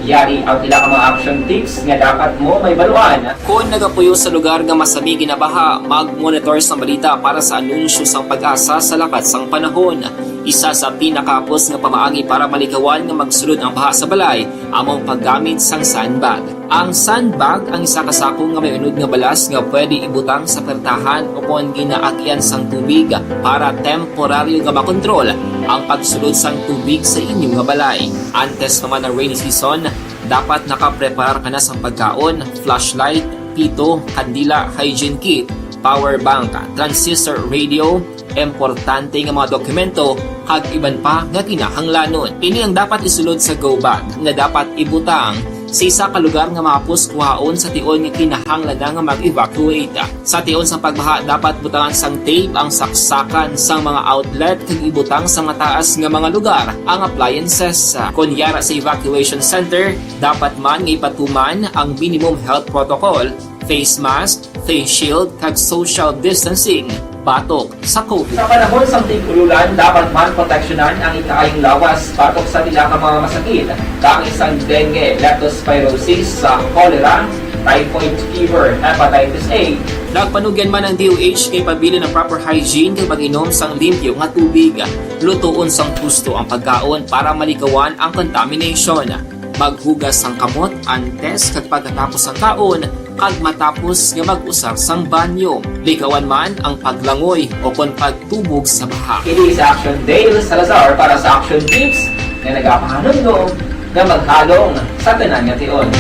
Yari ang ilang mga action tips nga dapat mo may baluan. Kung nagapuyo sa lugar nga masabi ginabaha, mag-monitor sa balita para sa anunsyo sang pag-asa sa lakat sang panahon. Isa sa pinakapos nga pamaagi para malikawan nga magsulod ang baha sa balay, among paggamit sang sandbag. Ang sandbag ang isa ka sako nga may unod nga balas nga pwede ibutang sa pertahan o kung ginaagyan sang tubig para temporaryo nga makontrol ang pagsulod sang tubig sa inyong nga balay. Antes naman ng rainy season, dapat nakaprepare ka na sa pagkaon, flashlight, pito, kandila, hygiene kit, power bank, transistor radio, importante nga mga dokumento, kag iban pa nga kinahanglanon. Ini ang dapat isulod sa go bag nga dapat ibutang sa isa ka lugar nga mapos kuhaon sa tion nga kinahanglan nga mag-evacuate. Sa tion sa pagbaha, dapat butangan sang tape ang saksakan sang mga outlet kag ibutang sa mataas nga mga lugar ang appliances. Kunyara sa evacuation center, dapat man nga ipatuman ang minimum health protocol, face mask, face shield, kag social distancing. Batok sa COVID. Sa panahon sa tig-ululan, dapat man proteksyonan ang ikaayong lawas batok sa tila ka mga masakit. Kang isang dengue, leptospirosis, cholera, typhoid fever, hepatitis A. Nagpanugyan man ang DOH kay pabili ng proper hygiene kay pag-inom sang limpyo nga tubig. Lutuon sang gusto ang pagkaon para malikawan ang contamination. Maghugas sang kamot antes kag pagkatapos ang kaon kag matapos nga mag-usar sang banyo. Likawan man ang paglangoy o kon pagtubog sa baha. Kini sa Action Dale Salazar para sa Action Tips nga nagapahanundong nga maghalong sa tanan nga tion.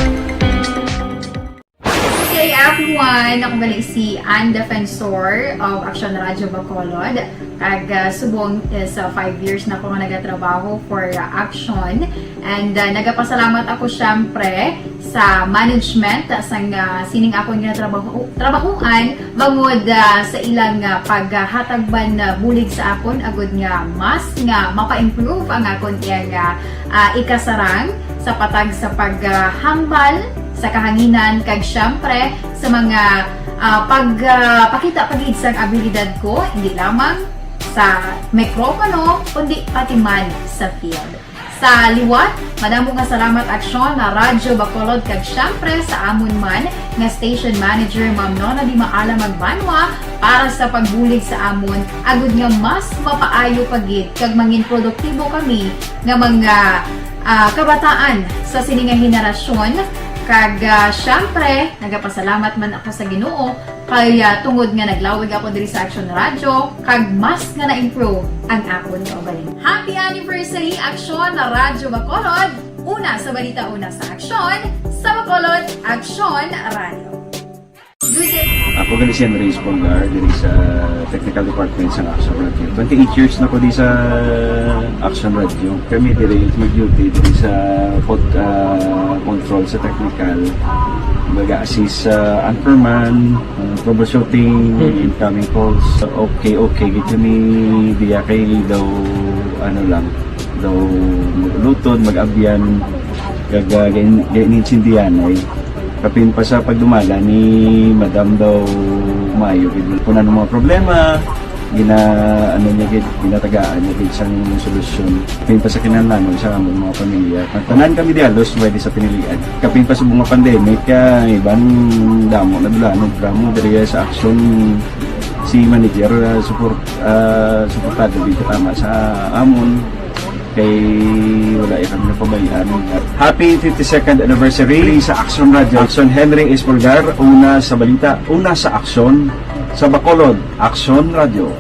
Hey everyone! Ako balik si Ann Defensor of Action Radio Bacolod. Kag subong is 5 years na ako nga nagatrabaho for Action. And nagapasalamat ako syempre sa management sang sining ako nga trabahuan bangod sa ilang paghatagban bulig sa akon agud nga mas nga mapa-improve ang akon nga ikasarang sa patag sa paghambal sa kahanginan kag syempre sa mga pagpakita pagid sang abilidad ko hindi lamang sa mikropono kundi pati man sa field. Sa liwat, madamo nga salamat Aksyon na Radyo Bacolod kag syempre sa amon man nga station manager Ma'am Nona Di Maala Magbanwa para sa pagbulig sa amon agud nga mas mapaayo pagid kag mangin produktibo kami nga mga kabataan sa sining nga henerasyon. Kag syempre, nagapasalamat man ako sa Ginoo kay tungod nga naglawig ako diri sa Action Radio kag mas nga na-improve ang akon nga ugaling. Happy anniversary Action na Radyo Bacolod! Una sa balita, una sa aksyon, sa Bacolod, Action Radio. Ako ganun si Henry Espolgar diri sa Technical Department sa Action Radio. 28 years na ko di sa Action Radio. Kami diri mag-duty diri sa control sa technical mag-assist sa anchorman, troubleshooting, incoming calls. Okay, gito ni diya kay daw, daw lutod, mag-abyan, ganinsindihan ay kapin pa sa pagdumala ni Madam daw Mayo. Kung ano mga problema, ginatagaan niya isang solusyon. Kapin pa sa kinahanglan sa among mga pamilya. Tanan kami dialos pwede sa pinilian. Kapin pa sa mga pandemic, ibang damo na dulanog dramo diri sa action si manager suportado dito tama sa amon kay wala ikang napabayaan. Happy 52nd anniversary sa Action Radio. Action Henry Espolgar, una sa balita, una sa aksyon sa Bacolod. Action Radio.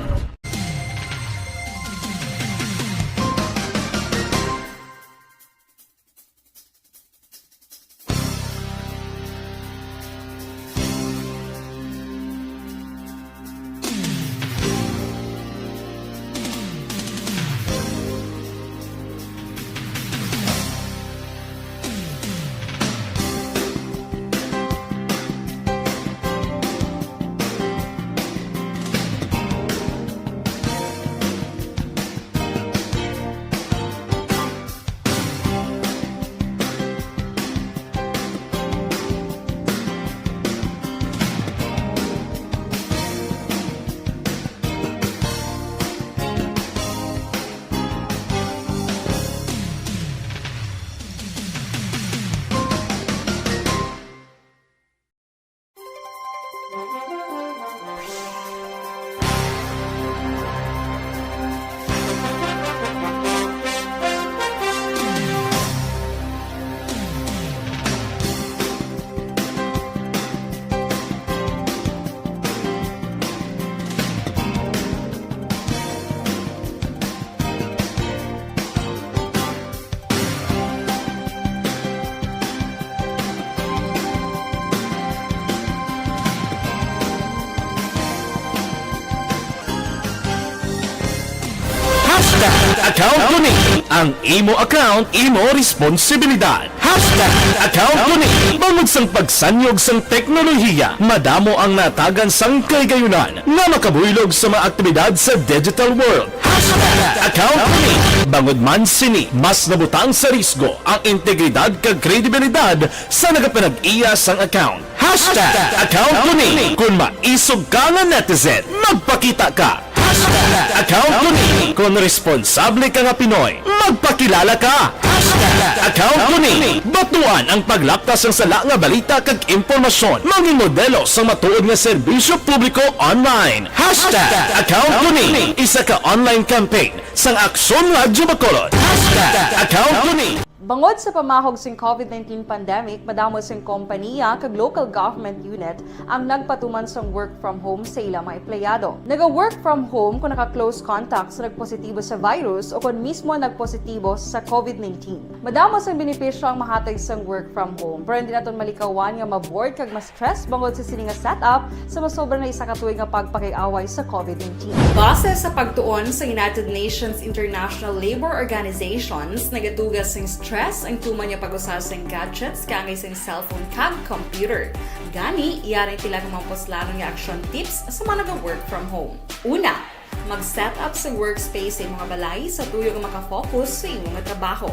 Account ko ni ang imo account, imo responsibilidad. Hashtag account ko ni bangod sang pagsanyog sang teknolohiya, madamo ang natagan sang kaygayunan nga makabuylog sa mga aktibidad sa digital world. Hashtag account ko ni bangod man sini mas nabutang sa risgo ang integridad kag kredibilidad sa nagapanag-iya sang account. Hashtag account ko ni kung maisog ka nga netizen, magpakita ka. Hashtag account ko ni kung responsable ka nga Pinoy, magpakilala ka. Hashtag account ko ni batuan ang paglaptas ng sala nga balita kag impormasyon, maging modelo sa matuod nga serbisyo publiko online. Hashtag account ko ni isa ka online campaign sang Aksyon Radyo Bacolod. Hashtag account ko ni Bangod sa pamahog sing COVID-19 pandemic, madamo sing kompanya kag local government unit ang nagpatuman sang work from home sa ilang mga empleyado. Naga-work from home kung naka-close contacts na nagpositibo sa virus o kung mismo nagpositibo sa COVID-19. Madamo sang benepisyo ang mahatag sang work from home, pero hindi naton malikawan nga ma-bored kag ma-stress bangod sa sini nga setup sa masobra na isa ka tuig nga pagpakiaway sa COVID-19. Base sa pagtuon sa United Nations International Labour Organizations, nagatugas sing stress ang tuman niya pag-usas ng gadgets kangay sa cellphone kag computer. Gani, iyaring tila ng mga poslanong nga action tips sa mga nag-work from home. Una, mag-set up sa workspace sa mga balay sa tuyo nga makafocus sa imong trabaho.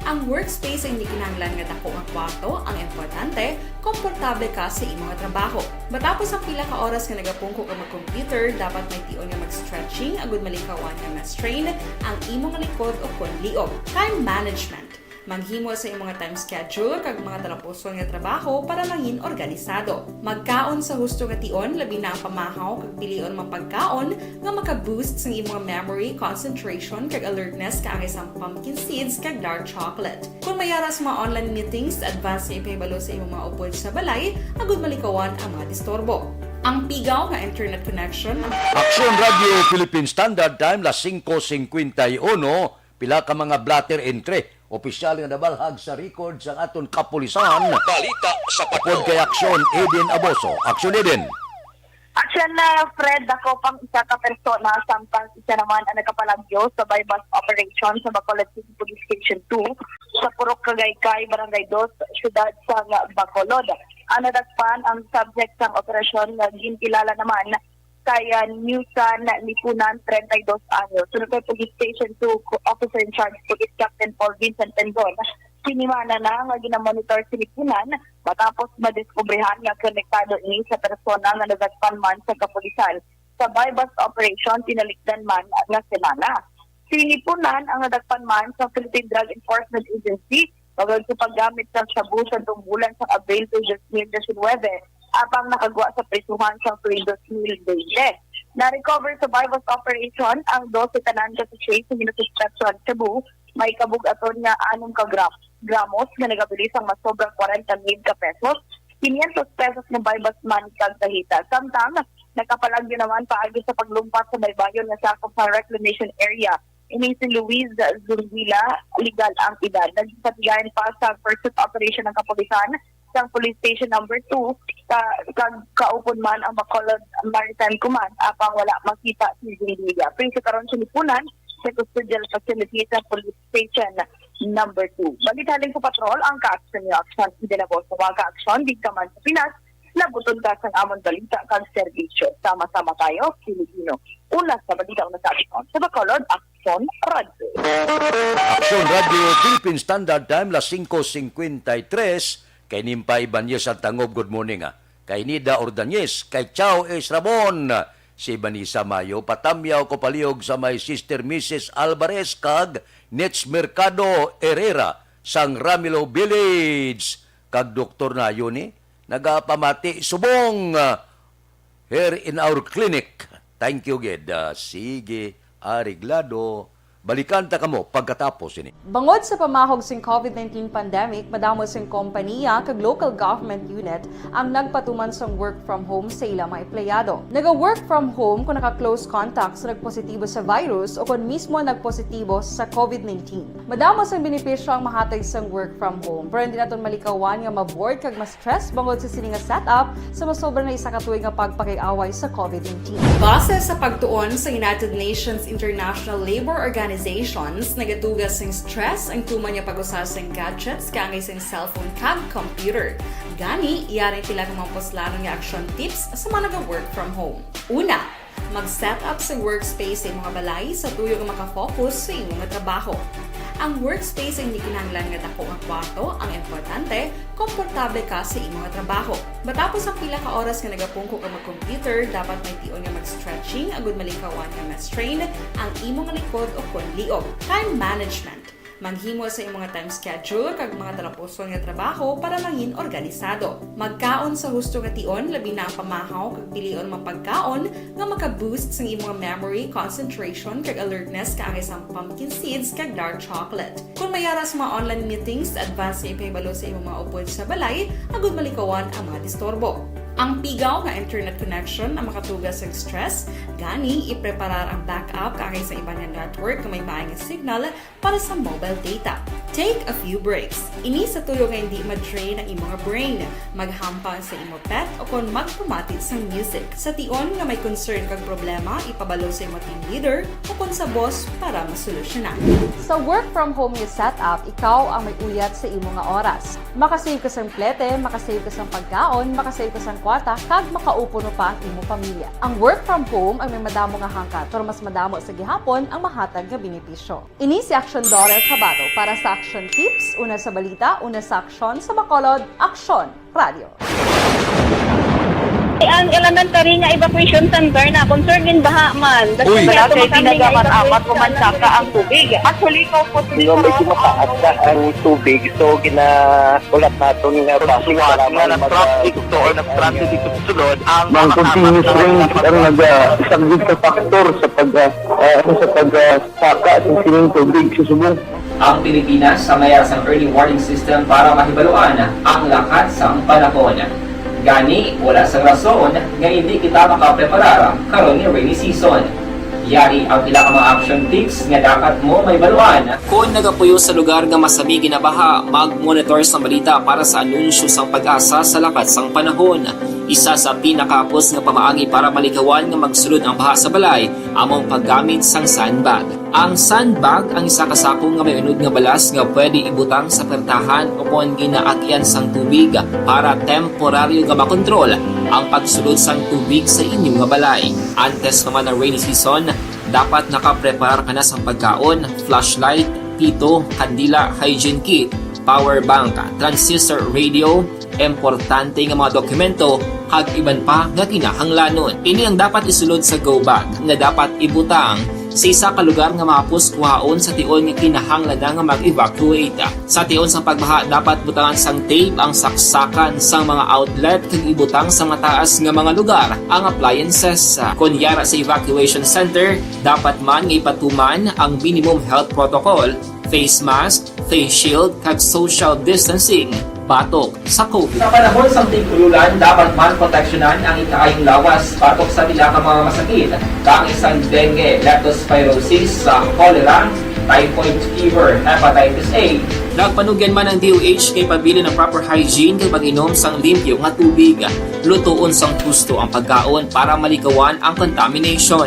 Ang workspace ay hindi kinahanglan nga dako nga kwarto, ang importante, komportable ka sa imong trabaho. Matapos ang pila ka oras nga nagapungko ka mag-computer, dapat may tion nga mag-stretching agud malikawan nga ma-strain ang imong likod o konliog. Time management. Maghimo sa imong time schedule kag mga talapuson nga trabaho para mangin organisado. Magkaon sa husto nga tion, labi na ang pamahaw kag pilion mang pagkaon nga maka-boost sa imong memory, concentration kag alertness kaangay sa pumpkin seeds kag dark chocolate. Kung mayara sa mga online meetings, advance sa ipahibalo sa imong mga upod sa balay, agud malikawan ang mga disturbo. Ang pigaw nga internet connection. Aksyon Radio Philippine Standard Time, las 5:51, pila ka mga blatter entry. Opisyal nga nabalhag sa record sa aton kapulisan. Balita sa Pod kay Aksyon Eden Aboso. Aksyon Eden. Aksyon na Fred, ako pang isa ka persona samtang isa naman ang nagkapalagyo sa bypass operation sa Bacolod City Police Station 2 sa Purok Cagaykay, Barangay 2, siyudad sa Bacolod. ang nadagpan ang subject sa operasyon nga ginkilala naman kaya Newsan Lipunan, 32 anyos. Sunod kay Police Station 2 Officer in Charge Police Captain Paul Vincent Tendon. Sinimana na nga ginamonitor si Lipunan matapos madiskubrehan nga konektado ini sa persona nga nadagpan man sa kapulisan. Sa bypass operation, pinalikdan man nga semana. Si Lipunan ang nadagpan man sa Philippine Drug Enforcement Agency pagod sa paggamit ng shabu sa bulan sa Abril 2019 apang nakagawa sa prisuhan sa 2020. Na-recover sa bypass operation ang 12 tanan sa shade sa minusustrasyon shabu may kabug-aton nga 6 gramos nga nagabilis ang mas sobrang 40,000 pesos, 500 pesos na bypass money kag kahita. Samtang nakapalagyo naman paagi sa paglumpat sa baybayon nga sakop sa reclamation area. Ini si Luis Zunguila, legal ang edad. Nagsatigayan pa sa pursuit operation ng kapulisan sa Police Station number 2 kaupon man ang Bacolod Maritime Command apang wala makita si Zunguila. Pero sa karon sinipunan sa custodial facility sa Police Station number 2. Balitaling sa patrol ang ka-action ni Action. Hindi na po sa mga ka-action, di ka man sa Pinas, labuton ka sa amon balita kang serbisyo. Sama-sama tayo, Filipino. Una sa balita una sa action. Sa Bacolod, Action Radio. Action Radio Philippine Standard Time, las 5:53. Kay Nimpa Ibanez at Tangob, good morning. Kay Nida Ordanyes, kay Chao S. Ramon, si Vanessa Mayo, patamyaw ko palihog sa may Sister Mrs. Alvarez kag Nets Mercado Herrera sang Ramilo Village kag Dr. Nayo ni nagapamati subong here in our clinic. Thank you, Ged. Sige, Ariglado. Balikan ta kamo pagkatapos ini. Bangod sa pamahog sing COVID-19 pandemic, madamo sing kompanya kag local government unit ang nagpatuman sang work from home sa ilang mga empleyado. Naga-work from home kung naka-close contacts na nagpositibo sa virus o kung mismo nagpositibo sa COVID-19. Madamo sang benepisyo ang mahatag sang work from home, pero hindi naton malikawan nga ma-bored kag ma-stress bangod sa sini nga setup sa masobra na isa ka tuig nga pagpakiaway sa COVID-19. Base sa pagtuon sa United Nations International Labour Organizations, nagatugas ng stress ang tuman niya pag-usas ng gadgets kangay sa cellphone kag computer. Gani, iyaring pila ng mga poslanon nga action tips sa mga nag-work from home. Una, mag-set up sa workspace sa mga balay sa tuyo nga makafocus sa inyong trabaho. Ang workspace ay hindi kinahanglan nga dako ang kwarto, ang importante, komportable ka sa imong trabaho. Matapos ang pila ka oras nga nagapungko ka mag-computer, dapat may tion nga mag-stretching agud malikawan nga ma-strain ang imong likod o konliog. Time management. Maghimo sa imong time schedule kag mga tarapuson nga trabaho para mangin organisado. Magkaon sa husto nga tion, labi na ang pamahaw kag pilion mapagkaon nga maka-boost sa imong memory, concentration kag alertness kaangay sa pumpkin seeds kag dark chocolate. Kung mayaras mga online meetings, advance nga ipahibalo sa imong mga upod sa balay, agud malikawan ang mga disturbo. Ang pigaw nga internet connection ang makatugas sa stress, gani ipreparar ang backup kaangay sa iba nga network nga may maayong signal para sa mobile data. Take a few breaks. Ini sa tuyo nga hindi ma-drain ang imong brain, maghampang sa imong pet o kung magpumatid sa music. Sa tion nga may concern kag problema, ipabalo sa imong team leader o kung sa boss para masolusyonan. Sa work from home nga setup, ikaw ang may uyat sa imong nga oras. Makasave ka sa plete, makasave ka sa pagkaon, makasave ka sa kwarta, kag makaupo no pa ang imong pamilya. Ang work from home ay may madamo nga hangkat, pero mas madamo sa gihapon ang mahatag nga benepisyo. Ini si Action Daughter Cabato para sa Action Tips, una sa balita, una sa aksyon sa Bacolod, Action Radio. Ang elementary nga evacuation center na concern din baha man. Uy, kay pinagamat-amat kumansaka ang tubig. Actually, ko po Hindi may kumakaat na ang tubig. So, ginaulat natin nga pasiwala nga ng traffic to or ng-traffic dito sunod. Ang continuous rain ang nag-isang sa factor sa pagsaka at sining tubig sa subong. Ang Pilipinas sa mayas ng early warning system para mahibaluan ang lakat sa panahon. Gani, wala sa rason nga hindi kita makapreparar karon ni rainy season. Yari ang pila ka mga action tips nga dapat mo may baluan. Kung nagapuyo sa lugar nga masabi ginabaha, mag-monitor sa balita para sa anunsyo sang pag-asa sa lakat sang panahon. Isa sa pinakapos nga pamaagi para malikawan nga magsulod ang baha sa balay among paggamit sang sandbag. Ang sandbag ang isa ka sako nga may unod nga balas nga pwede ibutang sa pertahan upon ginaagyan sang tubig para temporaryo nga makontrol ang pagsulod sang tubig sa inyong nga balay. Antes naman ng rainy season, dapat nakapreparar ka na sa pagkaon, flashlight, pito, kandila, hygiene kit, power bank, transistor radio, importante nga mga dokumento kag iban pa nga kinahanglanon. Ini ang dapat isulod sa go bag nga dapat ibutang sa isa ka lugar nga mapus kuhaon sa tion nga kinahanglan nga mag-evacuate. Sa tion sa pagbaha dapat butangan sang tape ang saksakan sa mga outlet kag ibutang sa mataas nga mga lugar ang appliances. Kunyara sa evacuation center, dapat man nga ipatuman ang minimum health protocol, face mask, face shield kag social distancing batok sa COVID. Sa panahon sa tig-ululan, dapat man proteksyonan ang ikaayong lawas batok sa pila ka mga masakit, kang isang dengue, leptospirosis, cholera, typhoid fever, hepatitis A. Nagpanugyan man ang DOH kay pabili ng proper hygiene kay pag-inom sang limpyo nga tubig. Lutuon sang gusto ang pagkaon para malikawan ang contamination.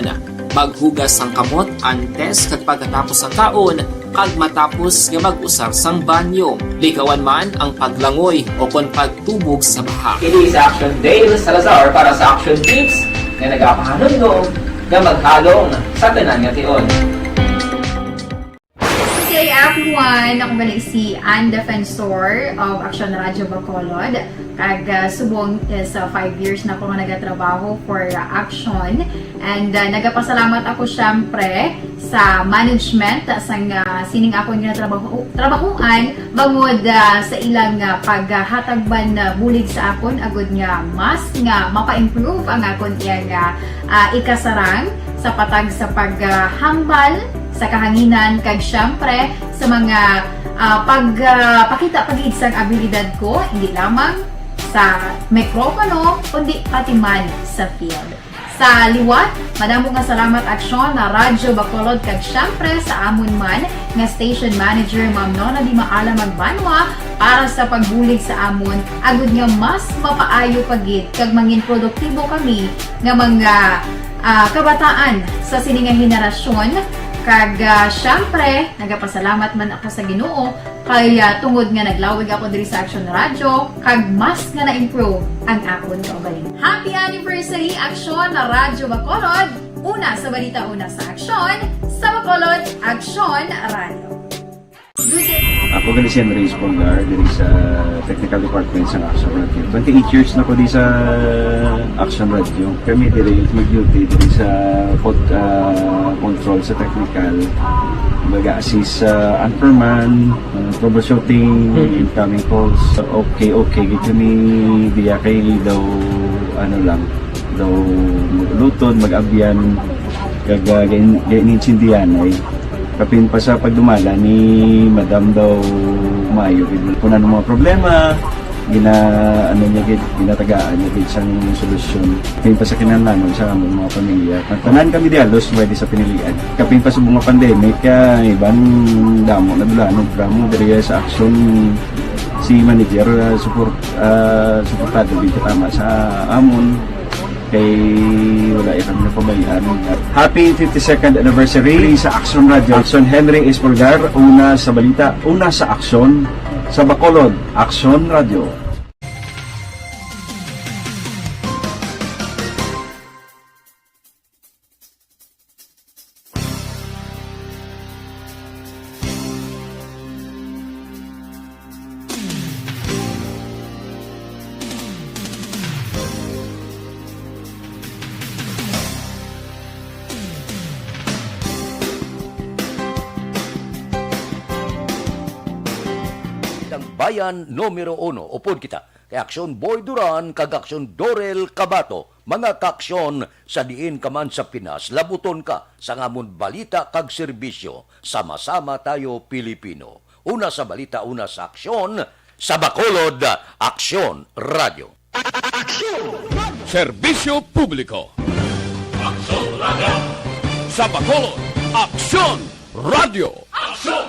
Maghugas sang kamot antes kag pagkatapos ang kaon kag matapos nga mag-usar sang banyo. Likawan man ang paglangoy o kon pagtubog sa baha. Kini sa Action Dale Salazar para sa Action Tips nga nagapahanundong nga maghalong sa tanan nga tion. Good day everyone! Ako ba si Ann Defensor of Action Radio Bacolod. Kag subong is 5 years na ako nga nagatrabaho for Action. And nagapasalamat ako syempre sa management sang sining ako nga trabahuan bangod sa ilang paghatagban bulig sa akon agud nga mas nga mapa-improve ang akon iyang ikasarang sa patag sa paghambal sa kahanginan kag syempre sa mga pakita pagid sang abilidad ko hindi lamang sa mikropono kundi pati man sa field. Sa liwat, madamo nga salamat Aksyon na Radyo Bacolod kag syempre sa amon man nga station manager Ma'am Nona Di Maala Magbanwa para sa pagbulig sa amon agud nga mas mapaayo pagid kag mangin produktibo kami nga mga kabataan sa sininga henerasyon. Kag syempre, nagapasalamat man ako sa Ginoo kay tungod nga naglawig ako diri sa Action Radio kag mas nga na-improve ang akon kaugalingon. Happy anniversary Action na Radyo Bacolod! Una sa balita, una sa Action, sa Bacolod, Action Radio. Good day! Ako gali si Henry Espolgar diri sa Technical Department sa Action Radio. 28 years na ko di sa Action Radio. Kami diri mag-duty diri sa control sa technical. Mag-assist sa anchorman, troubleshooting, incoming calls. Okay, gito ni diya kay daw daw lutod, mag-abyan, kag ganinsindihan ay kapin pa sa pagdumala ni Madam daw Mayo kuna ng mga problema ginatagaan niya isang solusyon kapin pa sa kinahanglan sa among mga pamilya tanan kami dialos pwede sa pinilian kapin pa sa mga pandemic ibang damo na dulanon programo diri sa Action si manager suportado dito tama sa amon kay wala ikang napabayaan. Happy 52nd anniversary sa Action Radio. Action Henry Espolgar, una sa balita, una sa Action, sa Bacolod, Action Radio. Bayan numero 1 upod kita kay Aksyon Boy Duran kag Aksyon Dorel Cabato mga kaaksyon sa diin ka man sa Pinas labuton ka sa ngamon balita kag serbisyo sama-sama tayo Pilipino una sa balita una sa Aksyon sa Bacolod Aksyon Radio Serbisyo publiko. Aksyon Radio. Sa Bacolod, Aksyon Radio. Aksyon